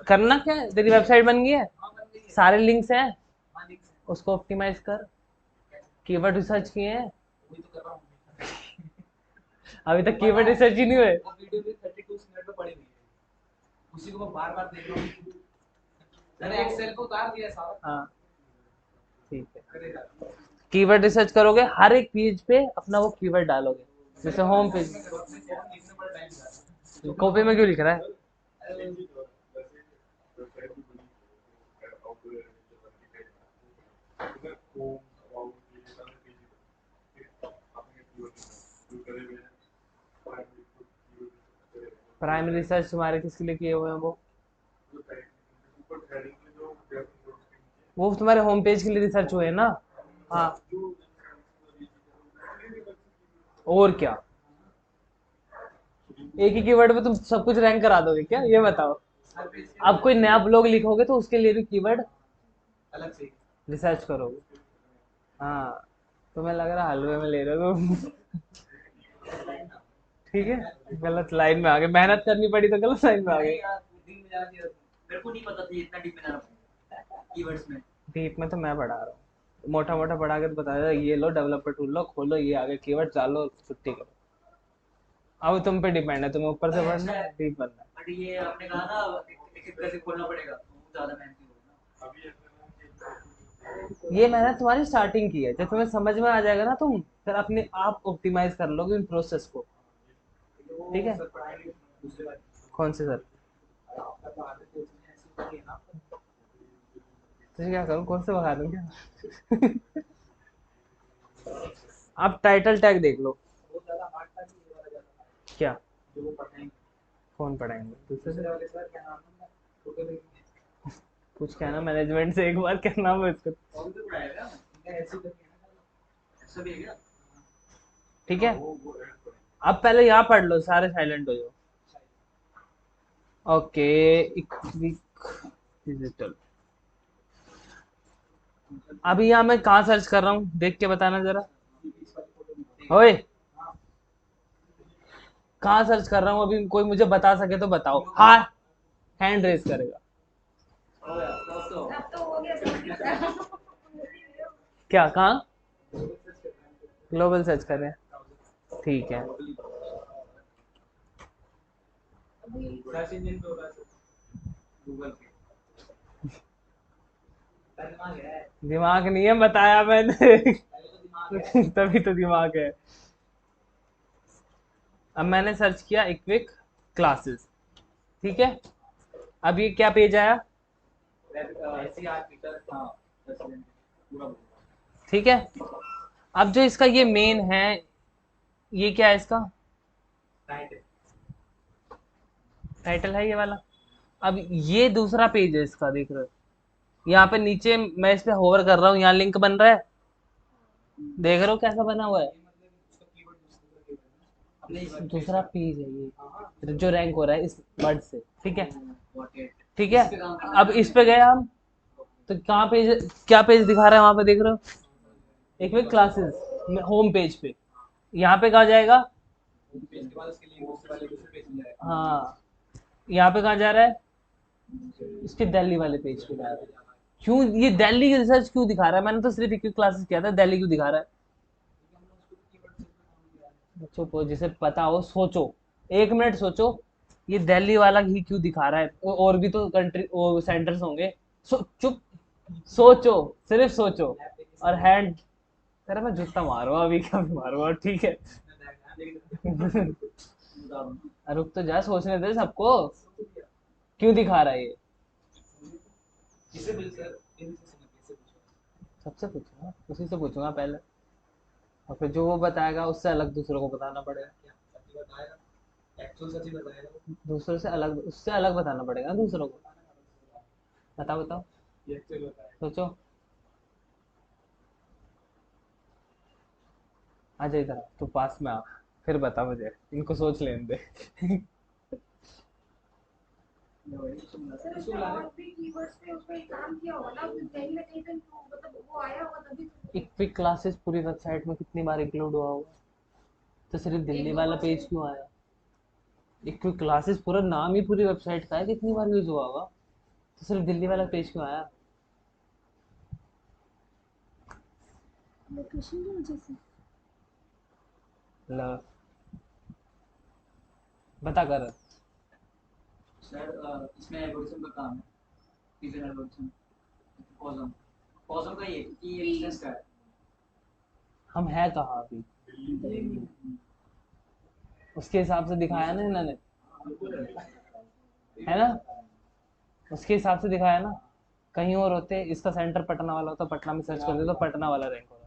करना क्या है, तेरी वेबसाइट बन गई है, हाँ बन गई है। सारे लिंक्स हैं, हाँ लिंक से उसको ऑप्टिमाइज कर, कीवर्ड रिसर्च किए हैं। वही तो कर रहा हूँ। अभी तक कीवर्ड रिसर्च ही नहीं हुए। वो वीडियो भी 32 मिनट में पड़ी हुई है, उसी को मैं बार-बार देख रहा हूँ। मैंने एक्सेल को उतार दिया सारा। हाँ ठीक है, करेगा कीवर्ड रिसर्च करोगे, हर एक पेज पे अपना वो कीवर्ड डालोगे, जैसे होम पेज। लिखने पर टाइम जाता है। कॉपी में क्यों लिख रहा है? प्राइमरी रिसर्च तुम्हारे किसके लिए किए हुए हैं वो तुम्हारे होम पेज के लिए रिसर्च हुए हैं ना। हाँ, और क्या, एक ही कीवर्ड पे तुम सब कुछ रैंक करा दोगे क्या, ये बताओ। हर पेज के अब कोई नया ब्लॉग लिखोगे तो उसके लिए भी कीवर्ड अलग से रिसर्च करोगे। हाँ, तुम्हें लग रहा है हलवे में ले रहे हो तुम। ठीक है, गलत लाइन में आ गए, मेहनत करनी पड़ी तो गलत लाइन में आ गए। दिन में जाना चाहिए। मेरे को नहीं पता था इतना डीप में जाना कीवर्ड्स में। डीप में तो मैं पढ़ा रहा हूँ, मोटा मोटा पढ़ा के तो बता रहा ये लो डेवलपर टूल लो, खोलो ये आगे कीवर्ड डालो, छुट्टी करो। अब तुम पे डिपेंड है, तुम्हें ऊपर से पढ़ना है डीप बनना है। बट ये आपने कहा ना एक एक करके खोलना पड़ेगा तो ज्यादा मेहनती होगा ये मैंने तुम्हारी स्टार्टिंग की है, जब तुम्हें समझ में आ जाएगा ना तुम फिर अपने आप ऑप्टिमाइज कर लोगे इन प्रोसेस को। ना। ठीक है। सर पढ़ाएंगे दूसरे बार। कौन से सर? आपका तो आदत है उसमें ऐसी होती है ना। तुझे क्या करूँ, कौन से भगा दूँ क्या? आप टाइटल टैग देख लो। वो ज्यादा हार्ड था कि ये वाला ज्यादा hard क्या? था। जो वो पढ़ाएंगे कौन पढ़ाएंगे दूसरे दूसरे से? वाले सर क्या नाम है उनका? फोटो देखेंगे कुछ कहना मैनेजमेंट से एक बार, क्या नाम है इसका? और भी तो पढ़ाएगा उनका ऐसे करके है ना ऐसा भी है क्या ठीक है, वो अब पहले यहाँ पढ़ लो, सारे साइलेंट हो जाओ। ओके, इक्विक डिजिटल। अभी यहाँ मैं कहाँ सर्च कर रहा हूँ, देख के बताना जरा। ओए, कहाँ सर्च कर रहा हूँ अभी, कोई मुझे बता सके तो बताओ। हाँ, हैंड रेस करेगा। अब तो हो गया सब। क्या, कहाँ? ग्लोबल सर्च कर रहे हैं, ठीक है। सर्च इंजन पे होगा गूगल पे दिमाग है दिमाग नहीं है, बताया मैंने। पहले तो दिमाग है तभी तो दिमाग है। अब मैंने सर्च किया इक्विक क्लासेस, ठीक है। अब ये क्या पेज आया? ऐसी आर्ट फीचर हाँ पूरा ठीक है। अब जो इसका ये मेन है, ये क्या है इसका राइट टाइटल है, ये वाला। अब ये दूसरा पेज है इसका, देख रहे हो यहाँ पे नीचे, मैं इस पे होवर कर रहा हूँ, यहाँ लिंक बन रहा है, देख रहे हो कैसा बना हुआ है? मतलब उसका कीवर्ड दूसरा कीवर्ड अपने ही दूसरा पेज है ये, जो रैंक हो रहा है इस वर्ड से, ठीक है। गॉट इट ठीक है, अब इस पे गए हम, तो कहाँ पेज, क्या पेज दिखा रहा है वहां पे, देख रहे हो एक में क्लासेस होम पेज पे, यहाँ पे कहाँ जाएगा? पेज के बाद उसके लिंक उसके वाले दूसरे पेज में जाएगा हाँ, यहाँ पे कहाँ जा रहा है? इसके दिल्ली वाले पेज पे जा रहा है। क्यों ये दिल्ली की रिसर्च क्यों दिखा रहा है? मैंने तो सिर्फ एक क्लासेस किया था, दिल्ली क्यों दिखा रहा है? चुप हो, जिसे पता हो सोचो, 1 मिनट सोचो, ये दिल्ली वाला ही क्यों दिखा रहा है? और भी तो कंट्री वो सेंटर्स होंगे। चुप, सोचो, सिर्फ सोचो। और हैंड, तेरा मैं जूता मारूंगा अभी, क्या मारूंगा, ठीक है। रुक तो जा, सोचने दे सबको, क्यों दिखा रहा है ये? किसे मिल सर इन से समझ कैसे पूछो सबसे पूछूंगा, उसी से पूछूंगा पहले, और फिर जो वो बताएगा उससे अलग दूसरों को बताना पड़ेगा। क्या सच्ची बताएगा एक्चुअल सच्ची बताएगा दूसरों से अलग, उससे अलग बताना पड़ेगा ना दूसरों को। बताओ बताओ, ये एक्चुअल बताएगा सोचो। आ जा इधर, तू पास में आ, फिर बता मुझे, इनको सोच लेने दे। सर उसने और भी कीवर्ड्स पे उस पे काम किया होगा ना, फिर कहीं ना कहीं तो मतलब वो आया होगा तभी तो। इक्विक क्लासेस पूरी वेबसाइट में कितनी बार इंक्लूड हुआ होगा, तो सिर्फ दिल्ली वाला पेज क्यों आया? इक्विक क्लासेस पूरा नाम ही पूरी वेबसाइट का है, कितनी बार यूज हुआ होगा, तो सिर्फ दिल्ली वाला पेज क्यों आया? लोकेशन की वजह से। ल बता कर। सर इसमें एल्गोरिथम का काम है पिजन एल्गोरिथम कॉजम कॉजम का ये कि ये डिस्टेंस का है हम है कहाँ अभी, उसके हिसाब से दिखाया ना इन्होंने, है ना, उसके हिसाब से दिखाया ना। कहीं और होते, इसका सेंटर पटना वाला होता, पटना में सर्च करते तो पटना वाला रैंक होता।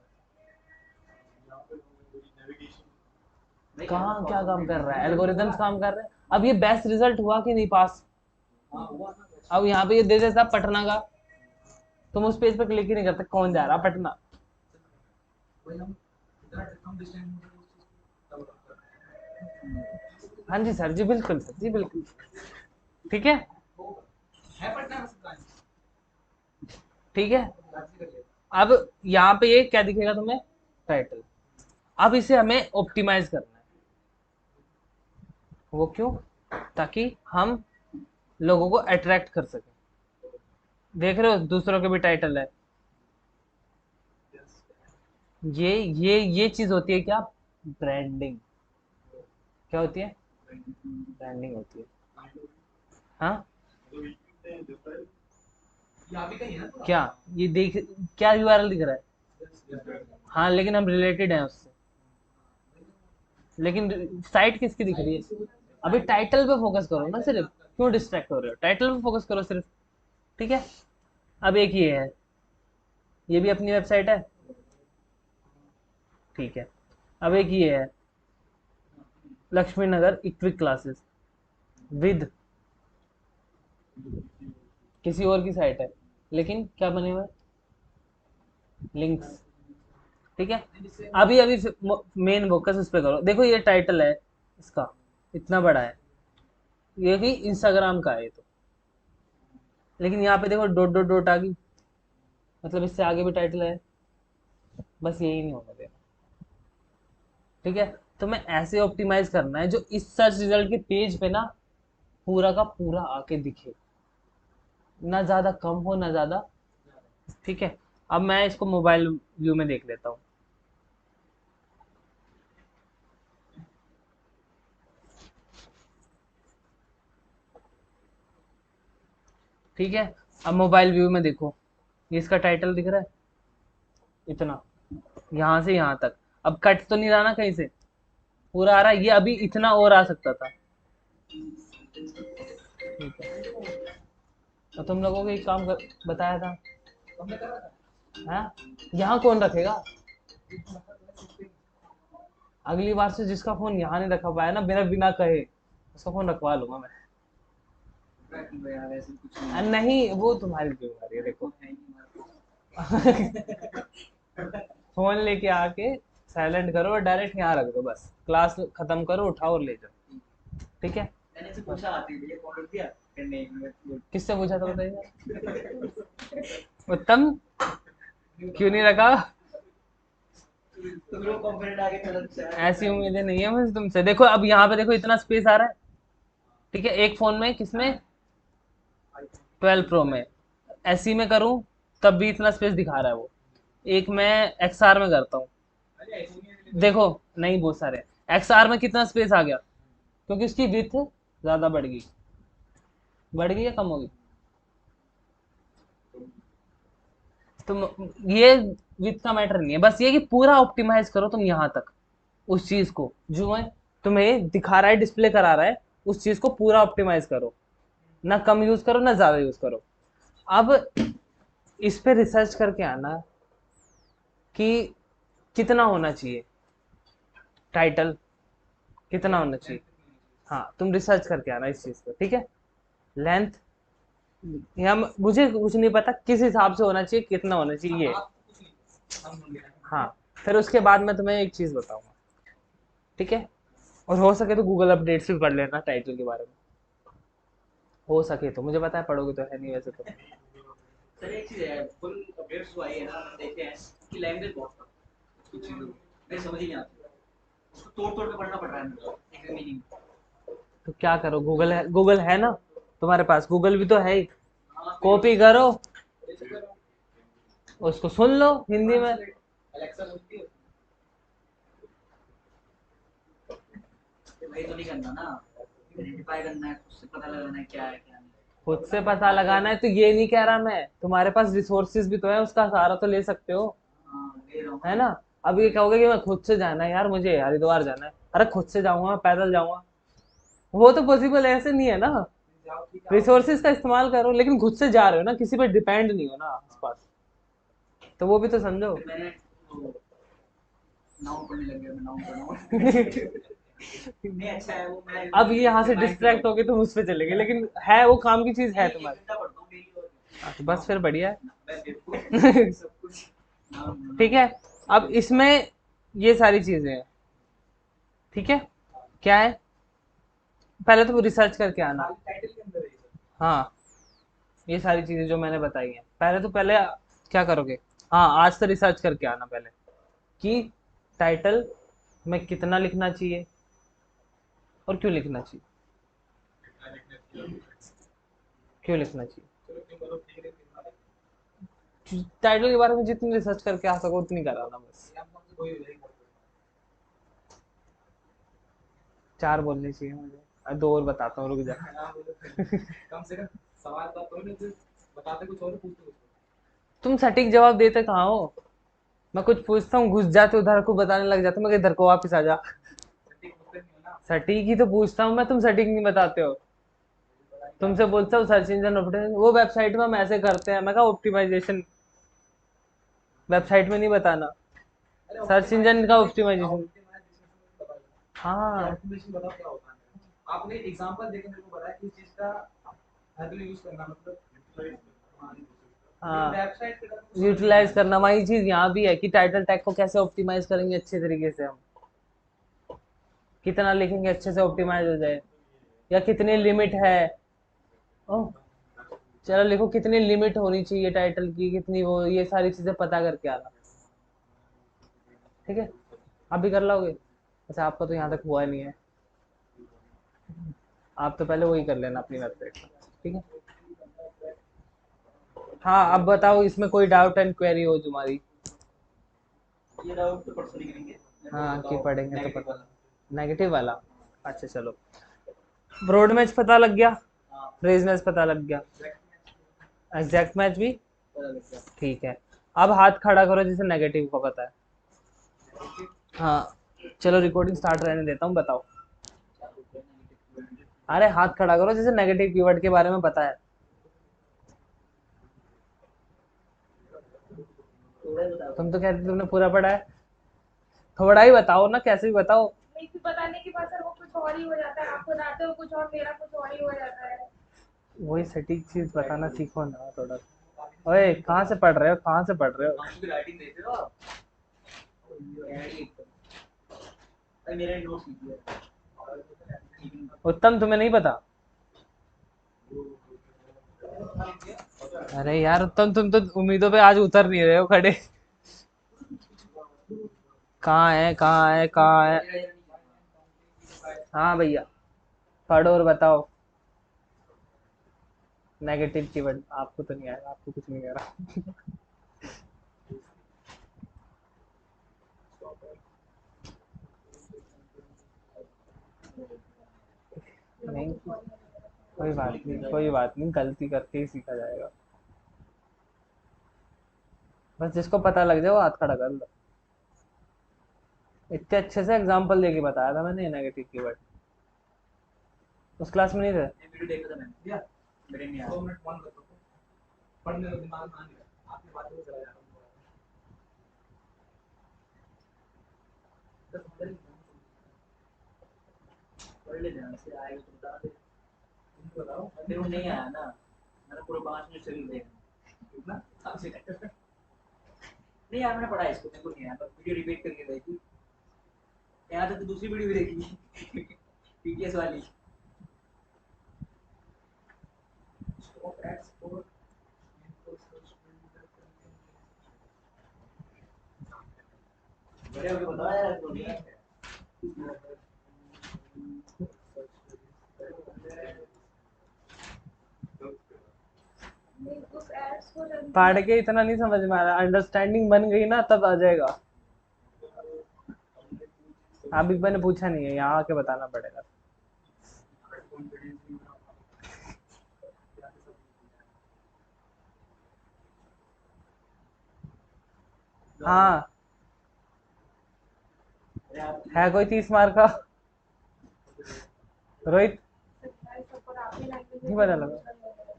कहाँ क्या काम कर रहा है? एल्गोरिथम्स काम कर रहे हैं। अब ये बेस्ट रिजल्ट हुआ कि नहीं पास? हाँ हुआ ना। अब यहाँ पे ये दे देता पटना का, तुम उस पेज पे क्लिक ही नहीं करते, कौन जा रहा पटना? वही हम इतना कम डिस्टेंस में उस चीज को तब करते हैं। हाँ जी सर जी, बिल्कुल सर जी, बिल्कुल। ठीक है, है पटना में ब्रांच, ठीक है। रांची कर लिया। अब यहाँ पे ये क्या दिखेगा तुम्हें? टाइटल। अब इसे हमें ऑप्टिमाइज करना है। वो क्यों? ताकि हम लोगों को अट्रैक्ट कर सके। देख रहे हो दूसरों के भी टाइटल है। ये चीज होती है क्या? ब्रांडिंग। क्या होती है? ब्रांडिंग होती है। हाँ ये आप ही का ही है ना पूरा? क्या? ये देख, क्या यूआरएल दिख रहा है? Yes. हाँ लेकिन हम रिलेटेड हैं उससे। लेकिन साइट किसकी दिख रही है? अभी टाइटल पे फोकस करो ना सिर्फ, क्यों डिस्ट्रैक्ट हो रहे हो? टाइटल पे फोकस करो सिर्फ, ठीक है। अब एक ये है, ये भी अपनी वेबसाइट है, ठीक है। अब एक ये है, लक्ष्मी नगर इक्विक क्लासेस विद, किसी और की साइट है लेकिन क्या बने हुए लिंक्स, ठीक है। अभी अभी मेन फोकस उस पर करो। देखो ये टाइटल है इसका, इतना बड़ा है, ये भी इंस्टाग्राम का है ये तो, लेकिन यहाँ पे देखो डॉट डॉट डॉट आ गई, मतलब इससे आगे भी टाइटल है, बस यही नहीं होना देना, ठीक है। तो मैं ऐसे ऑप्टिमाइज करना है जो इस सर्च रिजल्ट के पेज पे ना पूरा का पूरा आके दिखे, ना ज्यादा कम हो ना ज्यादा, ठीक है। अब मैं इसको मोबाइल व्यू में देख लेता हूँ, ठीक है। अब मोबाइल व्यू में देखो, ये इसका टाइटल दिख रहा है इतना, यहाँ से यहाँ तक। अब कट तो नहीं रहा ना कहीं से, पूरा आ रहा है। ये अभी इतना और आ सकता था, ठीक है। तो तुम लोगों को एक काम बताया था, हमने करा था। हाँ? यहाँ कौन रखेगा? अगली बार से जिसका फोन यहाँ नहीं रखा पाया ना बिना बिना कहे, उसका फोन रखवा लूंगा मैं। यार ऐसे कुछ नहीं वो तुम्हारी जिम्मेदारी है, देखो। है नहीं हमारे फोन लेके आके साइलेंट करो और डायरेक्ट यहाँ रख दो, बस क्लास खत्म करो, उठाओ और ले जाओ, ठीक है। मैंने से पूछा आती है फोन रख दिया फिर नहीं किससे पूछा था बताइए? उत्तम क्यों नहीं रखा? तो ग्रुप कॉन्फ्रेंस आगे चला से ऐसी उम्मीदें नहीं है मुझे तुमसे। देखो अब यहाँ पे देखो इतना स्पेस आ रहा है, ठीक है। एक फोन में, किसमें? 12 प्रो में। एसई में करूँ तब भी इतना स्पेस दिखा रहा है वो। एक मैं एक्सआर में करता हूँ, देखो नहीं बहुत सारे। एक्सआर में कितना स्पेस आ गया? क्योंकि उसकी विथ ज्यादा बढ़ गई, बढ़ गई या कम हो गई? तो ये विथ का मैटर नहीं है, बस ये कि पूरा ऑप्टिमाइज करो तुम यहाँ तक, उस चीज को जो है तुम्हें दिखा रहा है, डिस्प्ले करा रहा है, उस चीज को पूरा ऑप्टिमाइज करो, ना कम यूज करो ना ज्यादा यूज करो। अब इस पे रिसर्च करके आना कि कितना होना चाहिए टाइटल, कितना होना चाहिए। हाँ तुम रिसर्च करके आना इस चीज पे, ठीक है। लेंथ, या मुझे कुछ नहीं पता किस हिसाब से होना चाहिए, कितना होना चाहिए ये। हाँ फिर उसके बाद मैं तुम्हें एक चीज बताऊंगा, ठीक है। और हो सके तो गूगल अपडेट्स भी पढ़ लेना टाइटल के बारे में, हो सके तो। मुझे पता है पढ़ोगे तो है नहीं वैसे तो। सर एक चीज है फुल अपडेट्स जो आई है ना हमने देखे हैं कि लैंग्वेज बहुत कम कुछ चीजों नहीं समझ ही नहीं आती उसको तोड़ तोड़ के पढ़ना पड़ रहा है मुझे एक मीनिंग तो क्या करो, गूगल है ना तुम्हारे पास, गूगल भी तो है ही, हाँ कॉपी करो, उसको सुन लो हिंदी में। अलेक्सा बोलती है वही तो नहीं करना ना आइडेंटिफाई करना है उससे पता लगाना है क्या नहीं खुद से पता लगाना है तो ये नहीं कह रहा मैं, तुम्हारे पास रिसोर्सेज भी तो है, उसका सहारा तो ले सकते हो, हाँ ले रहा हूँ है ना। अब ये कहोगे कि मैं खुद से जाना है यार, मुझे हरिद्वार जाना है, अरे खुद से जाऊंगा मैं, पैदल जाऊंगा, वो तो पॉसिबल ऐसे नहीं है ना। रिसोर्सेज का इस्तेमाल करो, लेकिन खुद से जा रहे हो ना, किसी पे डिपेंड नहीं हो ना आसपास, तो वो भी तो समझो। फिर मैंने वो नाउन पढ़ने लग गया मैं नाउन पढ़ रहा हूँ नहीं अच्छा है वो, मैं अब ये यहाँ से डिस्ट्रैक्ट होके तुम उस पे चले गए, लेकिन है वो काम की चीज है एक तुम्हारे। घंटा पढ़ता हूँ डेली और हाँ, तो बस फिर बढ़िया है। मैं बेवकूफ सब कुछ नाम ठीक नाम है, अब सब इसमें ये सारी चीजें हैं, ठीक है। क्या है, पहले तो रिसर्च करके आना। खाली टाइटल के अंदर है ये सब। हाँ, ये सारी चीजें जो मैंने बताई हैं, पहले क्या करोगे। हाँ, आज तो रिसर्च करके आना पहले कि टाइटल में कितना लिखना चाहिए और क्यों लिखना चाहिए, क्यों लिखना चाहिए। चलो क्यों बोलो, ठीक है कितना टाइटल के बारे में जितनी रिसर्च करके आ सको उतनी कराना बस। ये हम से कोई हो जाएगी। 4 बोलनी चाहिए मुझे, अब 2 और बताता हूँ, रुक जा। हाँ, बोलो फिर। कम से कम सवाल तो आप करो नहीं, फिर बताते कुछ और पूछते कुछ और। तुम सटीक जवाब देते कहाँ हो। मैं कुछ पूछता हूँ, घुस जाते उधर को बताने लग जाते, मैं इधर को वापस आ जा। सटीक पूछते नहीं हो ना। सटीक ही तो पूछता हूँ मैं, तुम सटीक नहीं बताते हो। तुमसे बोलता हूँ सर्च इंजन ऑप्टिमाइजेशन, वो वेबसाइट में हम ऐसे करते हैं, मैं कहा ऑप्टिमाइजेशन वेबसाइट में नहीं बताना। अरे सर्च इंजन का ऑप्टिमाइजेशन। ऑप्टिमाइजेशन बता दो। ये हाँ ऑप्टिमाइजेशन बताओ क्या होता है। आपने एग्जांपल देके मेरे को बताया कि इस चीज का हेल्पली यूज करना मतलब हाँ, वेबसाइट पे यूटिलाइज करना, वही चीज यहाँ भी है कि टाइटल टैग को कैसे ऑप्टिमाइज करेंगे अच्छे तरीके से हम, कितना लिखेंगे अच्छे से ऑप्टिमाइज हो जाए, या कितनी लिमिट है। ओह, चलो लिखो कितनी लिमिट होनी चाहिए टाइटल की, कितनी वो, ये सारी चीजें पता करके आना। ठीक है, आप भी कर लोगे। अच्छा, आपका तो यहाँ तक हुआ नहीं है, आप तो पहले वही कर लेना अपनी वेबसाइट में। ठीक है, हाँ, अब बताओ इसमें कोई डाउट एंड क्वेरी हो तुम्हारी। ये डाउट तो परसों लिखेंगे। हाँ, कि पढ़ेंगे तो नेगेटिव पता। वाला। नेगेटिव वाला, अच्छा चलो। ब्रॉड मैच पता लग गया, हाँ फ्रेजनेस पता लग गया, एग्जैक्ट मैच भी पता लग गया। ठीक है। अब हाथ खड़ा करो जिसे नेगेटिव का पता है। हाँ, चलो रिकॉर्डिंग स्टार्ट रहने देता हूँ, बताओ। अरे हाथ खड़ा करो जिसे नेगेटिव कीवर्ड के बारे में पता है। तुम तो कहते तुमने पूरा पढ़ा है, थोड़ा ही बताओ ना, कैसे भी बताओ। नहीं फिर बताने के बाद सर वो कुछ और ही हो जाता है, आप बताते हो कुछ और, मेरा कुछ और ही हो जाता है। वही सटीक चीज बताना सीखो ना थोड़ा। ओए, कहाँ से पढ़ रहे हो, कहाँ से पढ़ रहे हो। आंसू की राइटिंग देते हो आप। अरे मेरे नोट्स कीजिए। उत्तम, तुम्हें नहीं पता। अरे यार उत्तम, तुम तो उम्मीदों पे आज उतर नहीं रहे हो खड़े। कहाँ है, कहाँ है, कहाँ है। हाँ भैया, पढ़ो और बताओ। नेगेटिव कीवर्ड आपको तो नहीं आएगा, आपको कुछ नहीं आ रहा। नहीं, कोई बात नहीं, कोई बात नहीं, गलती करके ही सीखा जाएगा। बस जिसको पता लग जाए वो हाथ खड़ा कर लो। इतने अच्छे से एग्जांपल देके बताया था मैंने नेगेटिव कीवर्ड, उस क्लास में नहीं थे। ये वीडियो देखा था मैंने। या मेरे नहीं आया। 2 मिनट फोन कर दो। पढ़ने का दिमाग में आ नहीं रहा। आपकी बातों में चला जा रहा हूँ। पढ़ ले ध्यान से, आएगा तो बता दे। तुम बताओ। मेरे को नहीं आया ना, मैंने पूरा 5 मिनट चल गए कितना आपसे। नहीं यार मैंने पढ़ा है इसको, मेरे को नहीं आया, बस वीडियो रिपीट करके देखी। यहाँ तक तो दूसरी वीडियो भी देखी। पीटीएस वाली। बड़े होके बताओ यार इसको नहीं है। नहीं, उस एड्स को जल्दी पढ़ के इतना नहीं समझ में आ रहा, अंडरस्टैंडिंग बन गई ना तब आ जाएगा। अभी मैंने पूछा नहीं है, यहाँ आके बताना पड़ेगा। हाँ, है कोई 30 मार्क का। रोहित, सच्चाई सब पर आपकी लैंग्वेज नहीं में पता जो लगा। इमोशनल वगैरह।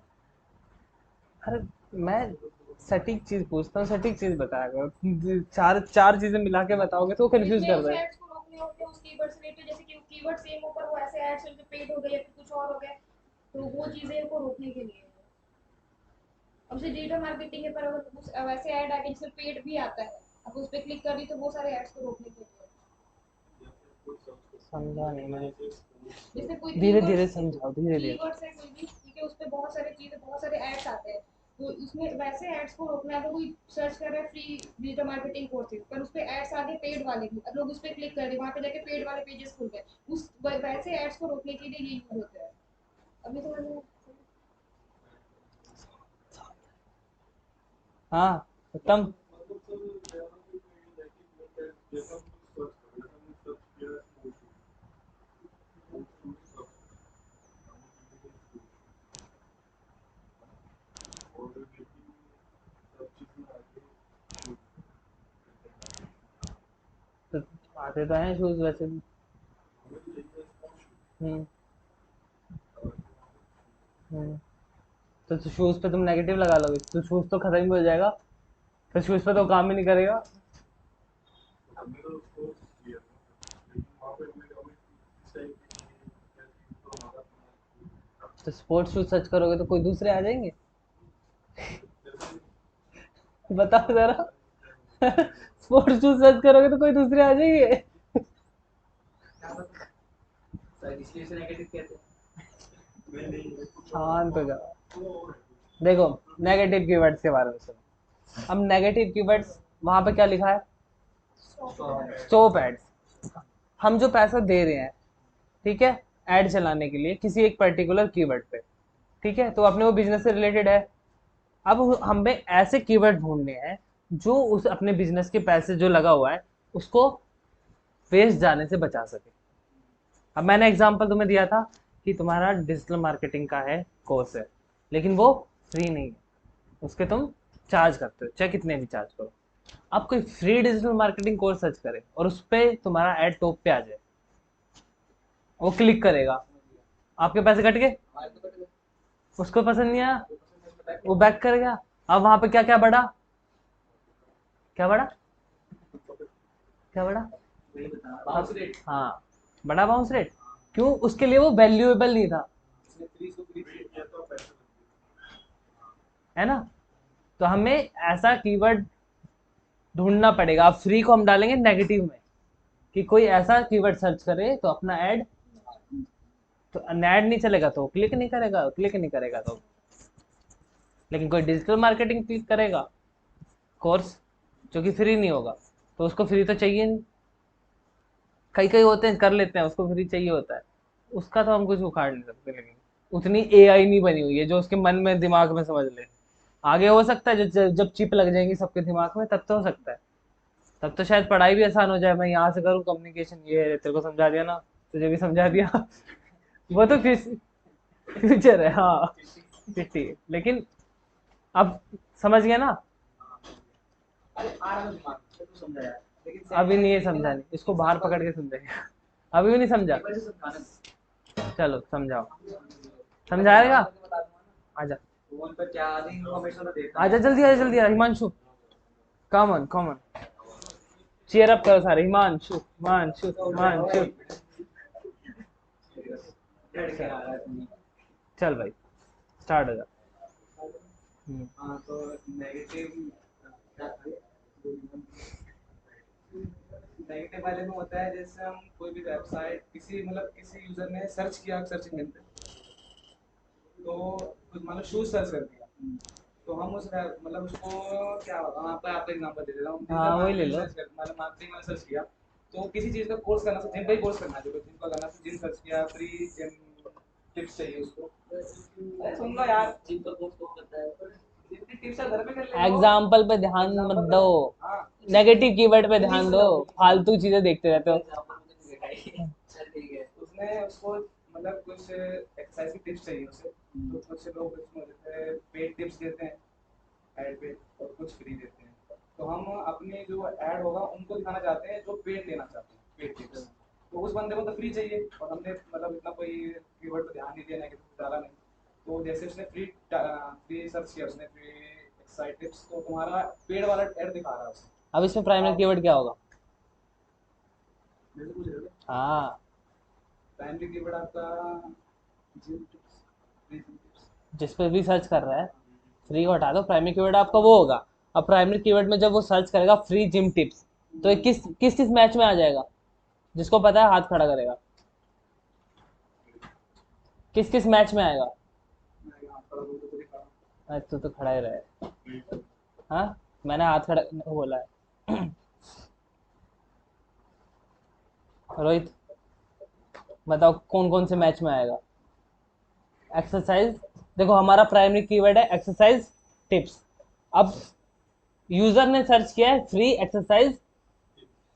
अरे मैं सटीक चीज पूछता हूँ, सटीक चीज बताया करो। चार चार चीजें मिला के बताओगे तो कंफ्यूज कर जितने उस रहे हो। एड्स को रोकने होते हैं उस कीवर्ड से रिलेटेड, जैसे कि कीवर्ड सेम ऊपर वो ऐसे ऐड्स उनके पेड हो गए या फिर कुछ और हो गए, तो वो चीजें को रोकने के लिए है। अब जैसे डिजिटल मार्केटिंग है, पर अगर वैसे ऐड आ गए जिसमें पेड भी आता है, अब उस पर क्लिक कर दी तो वो सारे एड्स को रोकने के लिए है। समझा नहीं मैंने, जैसे कोई धीरे धीरे कीवर्ड्स समझाओ, धीरे धीरे। कीवर्ड्स है कोई भी, ठीक है, उस पे बहुत सारे चीजें, बहुत सारे एड्स आते हैं, तो उसमें वैसे एड्स को रोकना है। तो कोई सर्च कर रहा है फ्री डिजिटल मार्केटिंग कोर्सेज, पर उस पे एड्स आ गए पेड वाले भी, अब लोग उस पे क्लिक कर रहे, वहां पे जाके पेड वाले पेजेस खुल गए, उस वैसे एड्स को रोकने के लिए ये यूज होता है। अभी तो मैंने हाँ उत्तम। तो आते तो हैं शूज वैसे भी। हम्म। हम्म। तो शूज पे तुम नेगेटिव लगा लोगे तो शूज तो खत्म ही हो जाएगा, फिर शूज पे तो काम ही नहीं करेगा। तो स्पोर्ट्स शूज सर्च करोगे तो कोई दूसरे आ जाएंगे? बताओ जरा। स्पोर्ट्स शूज सर्च करोगे तो कोई दूसरे आ जाएंगे? क्या पता सर, इसलिए इसे नेगेटिव कहते हैं। शांत हो जाओ। देखो, नेगेटिव कीवर्ड्स के बारे में सुनो। अब नेगेटिव कीवर्ड्स वहां पे क्या लिखा है? Stop ads. हम जो पैसा दे रहे हैं, ठीक है, ऐड चलाने के लिए किसी एक पर्टिकुलर कीवर्ड पे, ठीक है, तो अपने वो बिजनेस से रिलेटेड है। अब हमें ऐसे कीवर्ड ढूंढने हैं जो उस अपने बिजनेस के पैसे जो लगा हुआ है उसको वेस्ट जाने से बचा सके। अब मैंने एग्जांपल तुम्हें दिया था कि तुम्हारा डिजिटल मार्केटिंग का है कोर्स है, लेकिन वो फ्री नहीं है, उसके तुम चार्ज करते हो, चाहे कितने भी चार्ज करो। अब कोई free digital marketing course search करे और उस पर तुम्हारा एड टॉप पे आ जाए, वो क्लिक करेगा, आपके पैसे कट गए, हमारे तो कट गए, उसको पसंद नहीं आया, वो पसंद है, बैक वो बैक कर गया। अब वहां पे क्या क्या बढ़ा? क्या बढ़ा? क्या बढ़ा? वही बता बाउंस रेट। हाँ, बड़ा बाउंस रेट। क्यों? उसके लिए वो वैल्यूएबल नहीं था, इसने फ्री को फ्री किया तो पैसे है ना? तो हमें ऐसा कीवर्ड ढूंढना पड़ेगा। अब फ्री को हम डालेंगे नेगेटिव में, कि कोई ऐसा कीवर्ड सर्च करे तो अपना ऐड, तो ऐड नहीं चलेगा तो क्लिक नहीं करेगा, क्लिक नहीं करेगा तो। लेकिन कोई डिजिटल मार्केटिंग क्लिक करेगा कोर्स जो कि फ्री नहीं होगा, तो उसको फ्री तो चाहिए नहीं। कई कई होते हैं कर लेते हैं, उसको फ्री चाहिए होता है, उसका तो हम कुछ उखाड़ नहीं सकते। लेकिन उतनी एआई नहीं बनी हुई है जो उसके मन में दिमाग में समझ ले। आगे हो सकता है जब चिप लग जाएंगी सबके दिमाग में तब तो हो सकता है, तब तो शायद पढ़ाई भी आसान हो जाए। मैं यहाँ से करूँ कम्युनिकेशन, ये तेरे को समझा दिया ना, तुझे भी समझा दिया। वो तो फ्यूचर है, हाँ, चिट्ठी। लेकिन अब समझ गया ना? अरे आ रहा है दिमाग में, तू समझा यार, लेकिन अभी नहीं है समझा, नहीं इसको बाहर पकड़ के समझाएगा। अभी भी नहीं समझा? एक बार से समझाना, चलो समझाओ, समझाएगा। बता दूंगा ना। आजा, फोन पर क्या आधी इन्फॉर्मेशन तो देता आजा है। जल्दी, आजा जल्दी, Himanshu, come on come on, cheer up करो सारे। हिमांशु, हिमांशु, हिमांशु। डर के आ रहा है तुम्हें। चल भाई, स्टार्ट हो जा। हाँ तो नेगेटिव क्या था नेगेटिव वाले में होता है, जैसे हम कोई भी वेबसाइट किसी मतलब किसी यूजर ने सर्च किया सर्च इंजन पे, तो कुछ मतलब शूज सर्च कर दिया, तो हम उस मतलब उसको क्या आपका आपका एग्जांपल दे देता हूँ, हाँ डिजिटल वही ले मार्केटिंग लो। सर्च कर मतलब मार्केटिंग में सर्च किया, तो किसी चीज का कोर्स करना, जिम का ही कोर्स करना है, जो जिम का करना है, जिम सर्च किया, फ्री जिम टिप्स चाहिए उसको। अरे सुन लो यार, जिम का कोर्स कौन करता है? जिम की टिप्स घर में कर ले लो। एग्जाम्पल पे ध्यान मत एग्जांपल दो, हाँ, नेगेटिव कीवर्ड पे ध्यान दो, फालतू चीजें देखते रहते हो। एग्जांपल मुझे नहीं दिखाई। चल ठीक है, उसने उसको मतलब कुछ एक्सरसाइज की टिप्स चाहिए उसे, तो कुछ लोग उसमें जैसे पेड टिप्स देते हैं ऐड पे, और कुछ फ्री देते हैं, तो हम अपने जो ऐड होगा उनको दिखाना चाहते हैं जो पेड देना चाहते हैं, पेड टिप्स। तो उस बंदे को तो फ्री चाहिए, और हमने मतलब इतना कोई कीवर्ड पर ध्यान नहीं दिया, नेगेटिव डाला नहीं, तो जैसे उसने फ्री फ्री सर्च किया, उसने फ्री एक्सरसाइज टिप्स, तो तुम्हारा पेड वाला ऐड दिखा रहा है उसे। अब इसमें प्राइमरी कीवर्ड क्या होगा? मेरे को पूछ रहे हो? हाँ, प्राइमरी कीवर्ड आपका gym tips, free gym tips. जिस पे भी सर्च कर रहा है, फ्री को हटा दो, प्राइमरी कीवर्ड आपका वो होगा। अब प्राइमरी कीवर्ड में जब वो सर्च करेगा फ्री जिम टिप्स, तो ये किस किस किस मैच में आ जाएगा? जिसको पता है हाथ खड़ा करेगा। किस किस मैच में आएगा? मैं यहाँ खड़ा हूँ तो दिखा। अच्छा तो खड़ा ही रहे। हाँ, मैंने हाथ खड़ा बोला है। रोहित बताओ कौन कौन से मैच में आएगा? एक्सरसाइज, देखो हमारा प्राइमरी कीवर्ड है एक्सरसाइज टिप्स। अब यूजर ने सर्च किया है फ्री एक्सरसाइज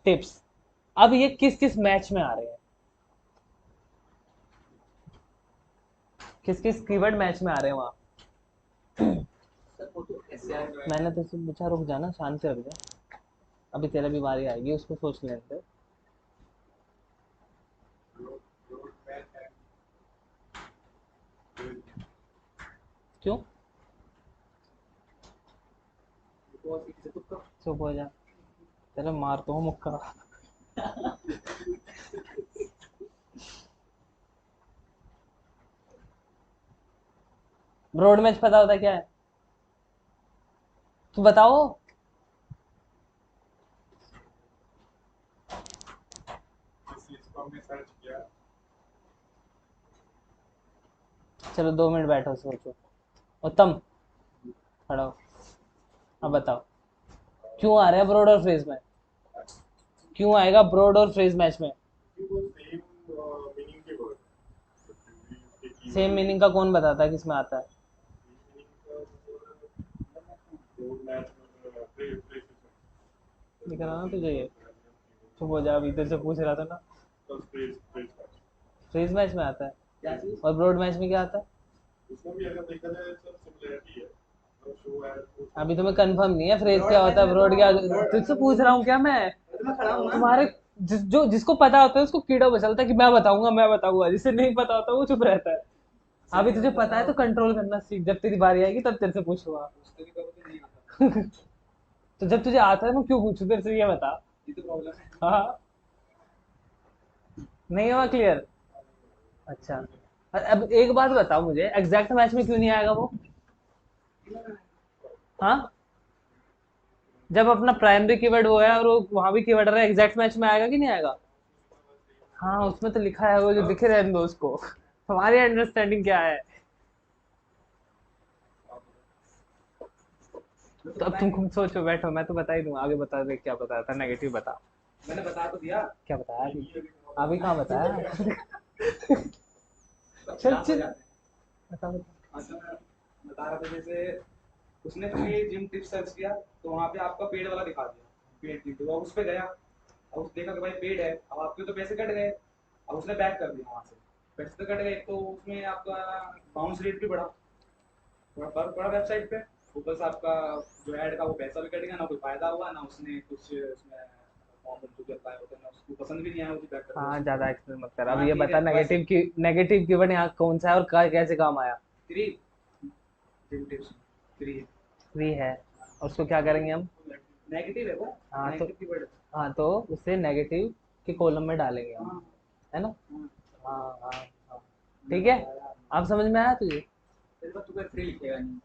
टिप्स, अब ये किस किस मैच में आ रहे हैं? किस किस कीवर्ड मैच में आ रहे हैं वहां? सर वो तो ऐसे आए जो है मैंने तो सिर्फ पूछा, रुक जाना, शांत से रख जा, अभी तेरा भी बारी आएगी, उसको सोच लेने दे। क्यों? बिकॉज इट इज अ तुक्का। चुप हो जा, तेरे मार तो हूँ मुक्का। ब्रॉड मैच पता होता है क्या है? तू बताओ। इसको हमने सर्च किया। चलो 2 मिनट बैठो सोचो। उत्तम खड़ा हो, अब बताओ क्यों आ रहे हैं ब्रॉड और फ्रेज में? क्यों आएगा ब्रॉड और फ्रेज मैच में? सेम मीनिंग का कौन बताता है किसमें आता है? दिख रहा ना तुझे ये? चुप हो जा, अभी तेरे से पूछ रहा था ना। फ्रेज मैच में आता है, क्या चीज? और ब्रॉड मैच में क्या आता है? अभी तुम्हें कंफर्म नहीं है फ्रेज क्या होता है, ब्रॉड क्या? तुझसे पूछ रहा हूँ क्या मैं? मैं खड़ा हूँ ना। तुम्हारे जिसको पता होता है उसको कीड़ा बचलता है कि मैं बताऊंगा, जिसे नहीं पता होता वो चुप रहता है। अभी तुझे पता है तो कंट्रोल करना सीख, जब तेरी बारी आएगी तब तेरे से पूछूंगा। उससे भी कभी नहीं आता। तो जब तुझे आता है मैं क्यों पूछूं तेरे से, ये बता। ये तो प्रॉब्लम है। हाँ, नहीं हुआ क्लियर? अच्छा, अब एक बात बताओ मुझे, एग्जैक्ट मैच में क्यों नहीं आएगा वो? हाँ, जब अपना प्राइमरी कीवर्ड वो है और वो वहां भी कीवर्ड है, एग्जैक्ट मैच में आएगा कि नहीं आएगा? हाँ, उसमें तो लिखा है, वो जो दिखे रहने दो उसको। हमारी अंडरस्टैंडिंग क्या है? तो अब तुम खुद सोचो, बैठो, मैं तो बता ही दूंगा, आगे बता दे क्या बताया था, नेगेटिव बता। मैंने बता तो दिया। क्या बताया अभी? अभी कहाँ बताया? सब चल याद हो चल, जाते हैं। बता बता। हाँ, तो मैं बता रहा था जैसे उसने फ्री जिम टिप्स सर्च किया तो वहाँ पे आपका पेड वाला दिखा दिया, पेड जिम, तो वो उस पे गया, अब उसने देखा कि भाई पेड है, अब आपके तो पैसे कट गए, अब उसने बैक कर दिया वहाँ से। पैसे तो कट गए तो उसमें आपका बाउंस रेट भी बढ़ा, थोड़ा फर्क पड़ा वेबसाइट पे। ऊपर से आपका जो ऐड का वो पैसा भी कट गया, ना कोई फायदा हुआ, ना उसने कुछ उसमें फॉर्म जो अप्लाई होते हैं ना उसको पसंद भी नहीं आया, वो बैक कर दिया हाँ, उसने। ज्यादा एक्सप्लेन मत कर, अब हाँ ये ठीक बता है वैसे नेगेटिव कीवर्ड यहाँ कौन सा है और कैसे काम आया? फ्री जिम टिप्स फ्री है। फ्री है, और उसको क्या करेंगे हम? नेगेटिव है वो, हाँ तो, नेगेटिव कीवर्ड है। हाँ तो उसे नेगेटिव के कॉलम में डालेंगे हम, हाँ है ना? हाँ। हाँ हाँ हाँ, ठीक है, अब समझ में आया तुझे? फिर तो तुम्हें फ्री लिखेगा नहीं,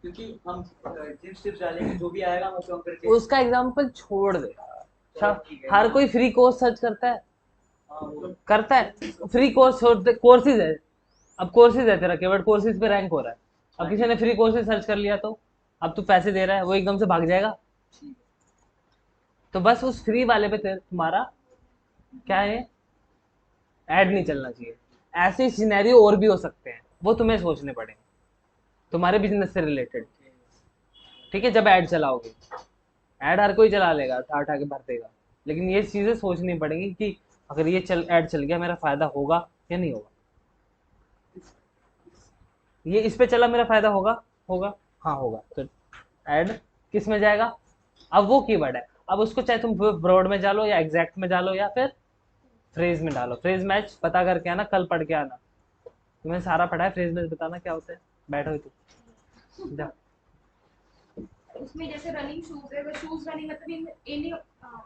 क्योंकि हम जिम टिप्स डालेंगे जो भी आएगा हम उसको हम करके। उसका एग्जाम्पल छोड़ दे। चलो ठीक है। हर कोई फ्री कोर्स सर्च करता है, हाँ वो करता है, फ्री कोर्स कोर्सेज है। अब कोर्सेज है, तेरा केवल कोर्सेज पे रैंक हो रहा है। अब किसी ने फ्री कोर्सेज सर्च कर लिया तो अब तू पैसे दे रहा है, वो एकदम से भाग जाएगा। ठीक तो बस उस फ्री वाले पे तुम्हारा क्या है, ऐड नहीं चलना चाहिए। ऐसे सिनेरियो और भी हो सकते हैं, वो तुम्हें सोचने पड़ेंगे, तुम्हारे बिजनेस से रिलेटेड। है। ठीक है, जब ऐड चलाओगे, ऐड हर कोई चला लेगा, उठा उठा के भर देगा, लेकिन ये चीजें सोचनी पड़ेंगी कि अगर ये ऐड चल गया, मेरा फायदा होगा या नहीं होगा? ये इस पे चला, मेरा फायदा होगा? होगा, हाँ होगा, तो ऐड किस में जाएगा? अब वो कीवर्ड है, अब उसको चाहे तुम ब्रॉड में डालो या एग्जैक्ट में डालो या फिर फ्रेज में डालो। फ्रेज मैच पता करके आना, कल पढ़ के आना, तुम्हें सारा पढ़ा है। फ्रेज मैच बताना क्या होता है, बैठो ही तू, जा। उसमें जैसे रनिंग शूज है, शूज रनिंग मतलब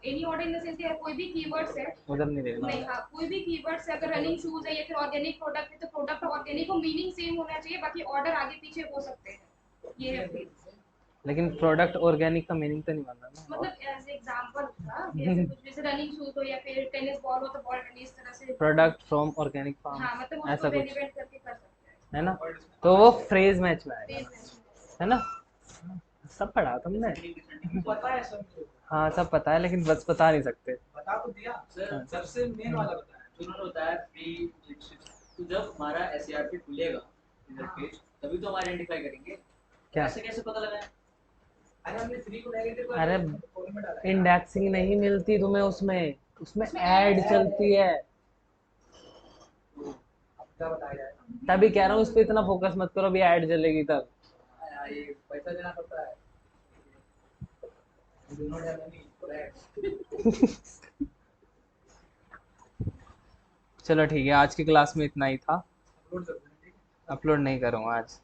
any order in the sense कि कोई भी कीवर्ड्स है, उधर नहीं देखना। नहीं हाँ कोई भी कीवर्ड्स है, अगर रनिंग शूज है या फिर ऑर्गेनिक प्रोडक्ट है तो प्रोडक्ट और ऑर्गेनिक को मीनिंग सेम होना चाहिए, बाकी ऑर्डर आगे पीछे हो सकते हैं, ये है phrase। लेकिन प्रोडक्ट ऑर्गेनिक का मीनिंग तो नहीं बनना ना। मतलब एज एग्जांपल था, जैसे कुछ जैसे रनिंग शूज हो या फिर टेनिस बॉल हो तो बॉल टेनिस इस तरह से, प्रोडक्ट फ्रॉम ऑर्गेनिक फार्म, हाँ मतलब उसको ऐसा कुछ रेलिवेंट करके कर सकते हैं। है ना, तो वो फ्रेज मैच में आएगा, Phrase है ना। सब पढ़ा तुमने। पता है सब मुझे। हाँ सब पता है, लेकिन बस बता नहीं सकते। बता तो दिया हाँ। सर, सबसे मेन वाला बताया तो उन्होंने बताया फ्री लिंक्स। तो जब हमारा एसईआरपी खुलेगा इधर पेज, तभी तो हम आइडेंटिफाई करेंगे। क्या? ऐसे कैसे पता लगाएं? अरे हमने फ्री को नेगेटिव कर अरे कॉलम में डाला है। इंडेक्सिंग नहीं मिलती तुम्हें उसमें, उसमें उसमें ऐड ads चलती है। अब क्या बताया जाए? तभी कह रहा हूँ उस पर इतना फोकस मत करो, अभी ऐड चलेगी तब। यार ये पैसा देना पड़ता है। Do not have any correct। चलो ठीक है, आज की क्लास में इतना ही था। अपलोड कर देना, ठीक है? अपलोड नहीं करूँगा आज।